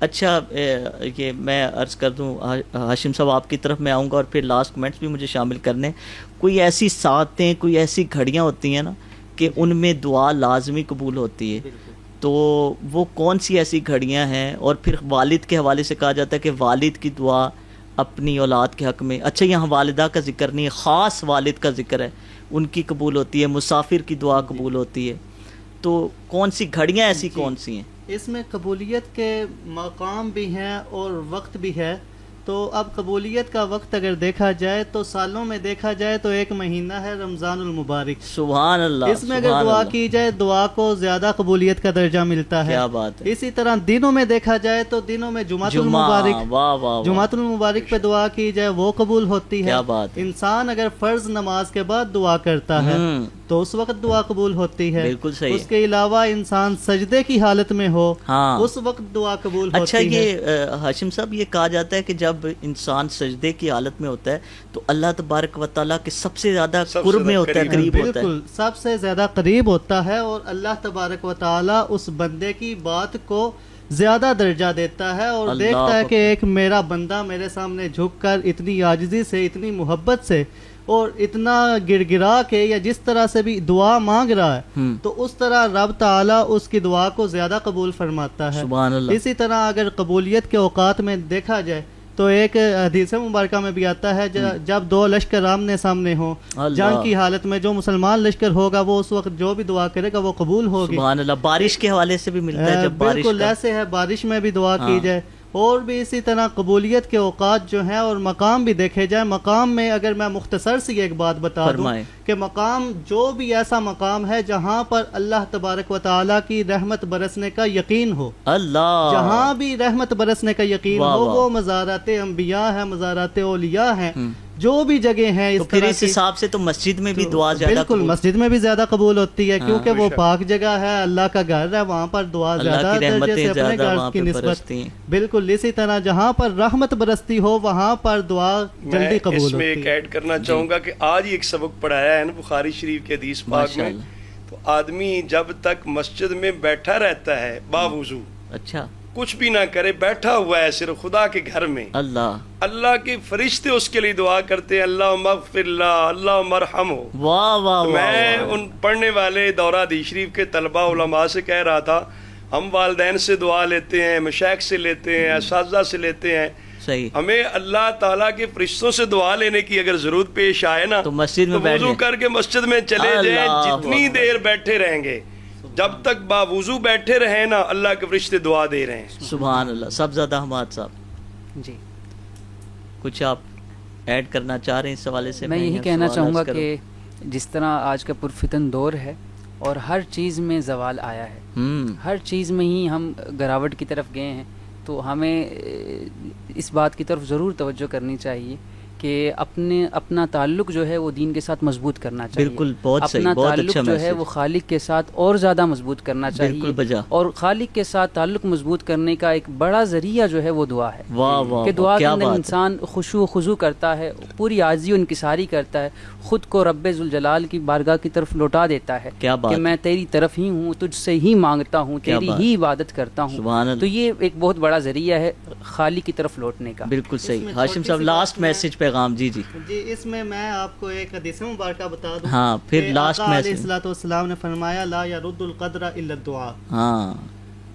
اچھا یہ میں عرض کر دوں ہاشم صاحب آپ کی طرف میں آؤں گا اور پھر لاسٹ کمنٹس بھی مجھے شامل کرنے، کوئی ایسی ساعتیں، کوئی ایسی گھڑیاں ہوتی ہیں نا کہ ان میں دعا لازمی قبول ہوتی ہے، تو وہ کون سی ایسی گھڑیاں ہیں؟ اور پھر والد کے حوالے سے کہا جاتا ہے کہ والد کی دعا اپنی اولاد کے حق میں، اچھا یہاں والدہ کا ذکر نہیں ہے، خاص والد کا ذکر ہے، ان کی قبول ہوتی ہے، مسافر کی دعا قبول ہوتی ہے، تو کون سی گھڑیاں ایسی کون سی ہیں؟ اس میں قبولیت کے مقام بھی ہیں اور وقت بھی ہے۔ تو اب قبولیت کا وقت اگر دیکھا جائے تو سالوں میں دیکھا جائے تو ایک مہینہ ہے رمضان المبارک، سبحان اللہ، اس میں اگر دعا کی جائے دعا کو زیادہ قبولیت کا درجہ ملتا ہے۔ کیا بات ہے۔ اسی طرح دنوں میں دیکھا جائے تو دنوں میں جمعۃ المبارک، واہ واہ، جمعۃ المبارک پہ دعا کی جائے وہ قبول ہوتی ہے۔ کیا بات ہے۔ انسان اگر فرض نماز کے بعد دعا کرتا ہے تو اس وقت دعا قبول ہوتی ہے، بالکل صحیح۔ اس کے علاوہ انسان سجدے کی حالت میں ہو ہاں اس وقت دعا قبول ہوتی ہے۔ اچھا یہ ہاشم صاحب یہ کہا جاتا ہے کہ جب انسان سجدے کی حالت میں ہوتا ہے تو اللہ تبارک و تعالیٰ کے سب سے زیادہ قرب میں ہوتا ہے، قریب ہوتا ہے، بالکل سب سے زیادہ قریب ہوتا ہے، اور اللہ تبارک و تعالیٰ اس بندے کی بات کو زیادہ درجہ دیتا ہے اور دیکھتا ہے کہ ایک میرا بندہ میرے سامنے جھک کر اتنی عاجزی سے، اتنی محبت سے اور اتنا گڑ گڑا کے یا جس طرح سے بھی دعا مانگ رہا ہے تو اس طرح رب تعالیٰ اس کی دعا کو زیادہ قبول فرماتا ہے۔ سبحان اللہ۔ اسی طرح اگر قبولیت کے اوقات میں دیکھا جائے تو ایک حدیث مبارکہ میں بھی آتا ہے جب دو لشکر آمنے سامنے ہوں جنگ کی حالت میں، جو مسلمان لشکر ہوگا وہ اس وقت جو بھی دعا کرے گا وہ قبول ہوگی۔ سبحان اللہ۔ بارش کے حوالے سے بھی ملتا ہے، جب بارش بالکل ایسے ہے، بارش میں بھی دعا کی جائے، اور بھی اسی طرح قبولیت کے اوقات جو ہیں اور مقام بھی دیکھے جائیں۔ مقام میں اگر میں مختصر سی ایک بات بتا دوں کہ مقام جو بھی ایسا مقام ہے جہاں پر اللہ تبارک و تعالیٰ کی رحمت برسنے کا یقین ہو، اللہ جہاں بھی رحمت برسنے کا یقین ہو، وہ مزارات انبیاء ہیں، مزارات اولیاء ہیں، جو بھی جگہ ہیں اس طرح اس حساب سے تو مسجد میں بھی دعا زیادہ بالکل مسجد میں بھی زیادہ قبول ہوتی ہے، کیونکہ وہ پاک جگہ ہے، اللہ کا گھر ہے، وہاں پر دعا زیادہ درجے سے اپنے گھر کی نسبت، بالکل اسی طرح جہاں پر رحمت برستی ہو وہاں پر دعا جلدی قبول ہوتی ہے۔ اس میں ایک ایڈ کرنا چاہوں گا کہ آج ایک سبق پڑھایا ہے نا بخاری شریف کے حدیث پاک میں، تو آدمی جب تک مسجد میں بیٹھا رہتا ہے باوضو، اچھا کچھ بھی نہ کرے، بیٹھا ہوا ہے صرف خدا کے گھر میں، اللہ کے فرشتے اس کے لیے دعا کرتے ہیں، اللہ مغفر لا، اللہ مرحمہ۔ واہ واہ۔ میں ان پڑھنے والے دورہ حدیث شریف کے طلبہ علماء سے کہہ رہا تھا، ہم والدین سے دعا لیتے ہیں، مشائخ سے لیتے ہیں، اساتذہ سے لیتے ہیں، صحیح، ہمیں اللہ تعالیٰ کے فرشتوں سے دعا لینے کی اگر ضرورت پیش آئے نا تو مسجد میں وضو کر کے مسجد میں چلے جائیں، جتنی دیر بیٹھے رہیں گے، جب تک باوضو بیٹھے رہیں نا اللہ کے فرشتے دعا دے رہے ہیں۔ سبحان اللہ۔ سب زیادہ حماد صاحب جی کچھ آپ ایڈ کرنا چاہ رہے ہیں اس حوالے سے؟ میں یہی کہنا چاہوں گا کہ جس طرح آج کا پرفتن دور ہے اور ہر چیز میں زوال آیا ہے، ہر چیز میں ہی ہم گراوٹ کی طرف گئے ہیں، تو ہمیں اس بات کی طرف ضرور توجہ کرنی چاہیے کہ اپنا تعلق جو ہے وہ دین کے ساتھ مضبوط کرنا چاہیے۔ بالکل، بہت صحیح، اپنا بہت تعلق اچھا جو ہے وہ خالق کے ساتھ اور زیادہ مضبوط کرنا چاہیے، بالکل بجا، اور خالق کے ساتھ تعلق مضبوط کرنے کا ایک بڑا ذریعہ جو ہے وہ دعا ہے۔ واہ واہ، کہ دعا کے اندر انسان خشوع و خضوع کرتا ہے، پوری عاجزی و انکساری کرتا ہے، خود کو رب ذوالجلال کی بارگاہ کی طرف لوٹا دیتا ہے کہ میں تیری طرف ہی ہوں، تجھ سے ہی مانگتا ہوں، تیری ہی عبادت کرتا ہوں۔ تو یہ ایک بہت بڑا ذریعہ ہے خالق کی طرف لوٹنے کا۔ بالکل صحیح۔ ہاشم صاحب لاسٹ میسج پیغام۔ جی جی جی، اس میں میں آپ کو ایک حدیث مبارکہ بتا دوں۔ ہاں، پھر لاسٹ میسج۔ علیہ الصلوۃ والسلام نے فرمایا لا یرد القدر الا الدعاء۔ ہاں،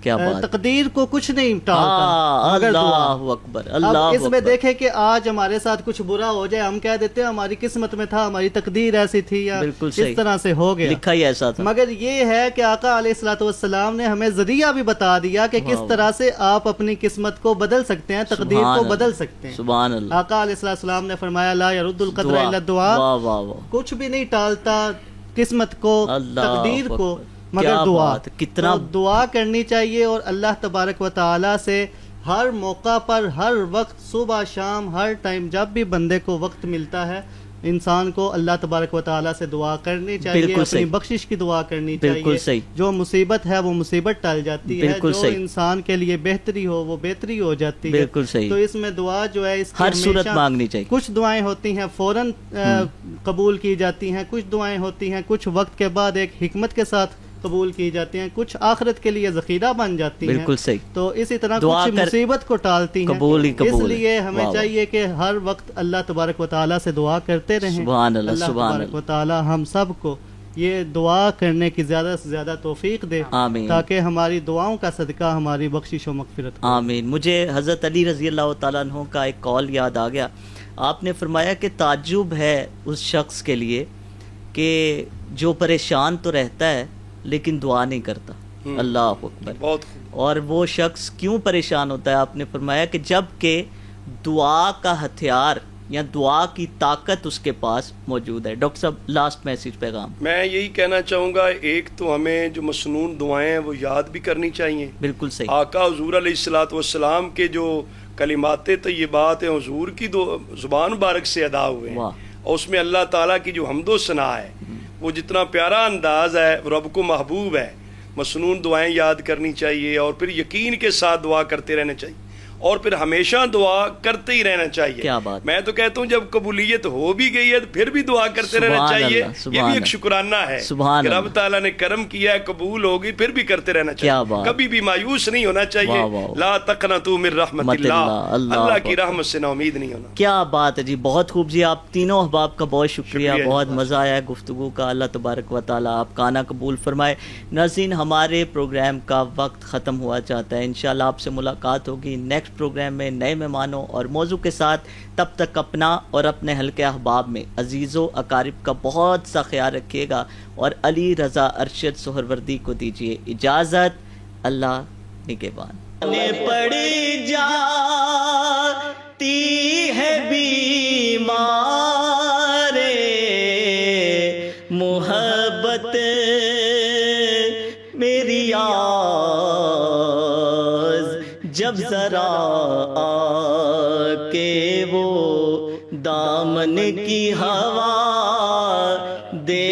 کیا بات، تقدیر کو کچھ نہیں ٹالتا مگر دعا۔ اللہ اکبر، اللہ اس میں دیکھیں کہ آج ہمارے ساتھ کچھ برا ہو جائے، ہم کہہ دیتے ہیں ہماری قسمت میں تھا، ہماری تقدیر ایسی تھی یا اس طرح سے ہو گیا، لکھا ہی ایسا تھا۔ مگر یہ ہے کہ آقا علیہ الصلوۃ والسلام نے ہمیں ذریعہ بھی بتا دیا کہ کس طرح سے آپ اپنی قسمت کو بدل سکتے ہیں، تقدیر کو بدل سکتے ہیں۔ سبحان اللہ۔ آقا علیہ السلام نے فرمایا لا یرد القدر الا الدعاء، کچھ بھی نہیں ٹالتا قسمت کو، تقدیر کو مگر دعا. کتنا دعا کرنی چاہیے، اور اللہ تبارک و تعالیٰ سے ہر موقع پر، ہر وقت، صبح شام، ہر ٹائم، جب بھی بندے کو وقت ملتا ہے انسان کو اللہ تبارک و تعالیٰ سے دعا کرنی چاہیے، اپنی بخشش کی دعا کرنی چاہیے. جو مصیبت ہے وہ مصیبت ٹل جاتی ہے، جو انسان کے لیے بہتری ہو وہ بہتری ہو جاتی ہے. تو اس میں دعا جو ہے اس ہر صورت مانگنی چاہیے. کچھ دعائیں ہوتی ہیں فوراً قبول کی جاتی ہیں، کچھ دعائیں ہوتی ہیں کچھ وقت کے بعد ایک حکمت کے ساتھ قبول کی جاتی ہیں، کچھ آخرت کے لیے ذخیرہ بن جاتی ہیں. بالکل صحیح. تو اسی طرح کچھ مصیبت کو ٹالتی ہیں. اس لیے ہمیں چاہیے کہ ہر وقت اللہ تبارک و تعالیٰ سے دعا کرتے رہیں. سبحان اللہ. اللہ تبارک و تعالیٰ ہم سب کو یہ دعا کرنے کی زیادہ سے زیادہ توفیق دے، آمین، تاکہ ہماری دعاؤں کا صدقہ ہماری بخشش و مغفرت ہو. آمین. مجھے حضرت علی رضی اللہ تعالیٰ عنہ کا ایک قول یاد آ گیا. آپ نے فرمایا کہ تعجب ہے اس شخص کے لیے کہ جو پریشان تو رہتا ہے لیکن دعا نہیں کرتا. اللہ اکبر. اور وہ شخص کیوں پریشان ہوتا ہے؟ آپ نے فرمایا کہ جب کہ دعا کا ہتھیار یا دعا کی طاقت اس کے پاس موجود ہے. ڈاکٹر صاحب لاسٹ میسج پیغام. میں یہی کہنا چاہوں گا، ایک تو ہمیں جو مسنون دعائیں ہیں وہ یاد بھی کرنی چاہیے. بالکل صحیح. آقا حضور علیہ الصلوۃ والسلام کے جو کلمات طیبات ہیں حضور کی زبان مبارک سے ادا ہوئے ہیں، اور اس میں اللہ تعالیٰ کی جو حمد و ثنا ہے وہ جتنا پیارا انداز ہے رب کو محبوب ہے. مسنون دعائیں یاد کرنی چاہیے، اور پھر یقین کے ساتھ دعا کرتے رہنا چاہیے، اور پھر ہمیشہ دعا کرتے ہی رہنا چاہیے. کیا بات. میں تو کہتا ہوں جب قبولیت ہو بھی گئی ہے تو پھر بھی دعا کرتے رہنا چاہیے. یہ بھی ایک شکرانہ ہے کہ رب تعالیٰ نے کرم کیا ہے، قبول ہوگی، پھر بھی کرتے رہنا چاہیے. کبھی بھی مایوس نہیں ہونا چاہیے. لا تقنطوا من رحمت اللہ، اللہ کی رحمت سے نا امید نہیں ہونا. کیا بات ہے جی، بہت خوب جی. آپ تینوں احباب کا بہت شکریہ، بہت مزہ آیا گفتگو کا. اللہ تبارک و تعالیٰ آپ کا آنا قبول فرمائے. ناظرین، ہمارے پروگرام کا وقت ختم ہوا چاہتا ہے. انشاءاللہ آپ سے ملاقات ہوگی نیکسٹ پروگرام میں نئے مہمانوں اور موضوع کے ساتھ. تب تک اپنا اور اپنے حلقے احباب میں عزیزوں اقارب کا بہت سا خیال رکھیے گا، اور علی رضا ارشد سہروردی کو دیجیے اجازت. اللہ نگہبان. پڑی جاتی ہے بیمار محبت میری جب ذرا آ کے وہ دامن کی ہوا دے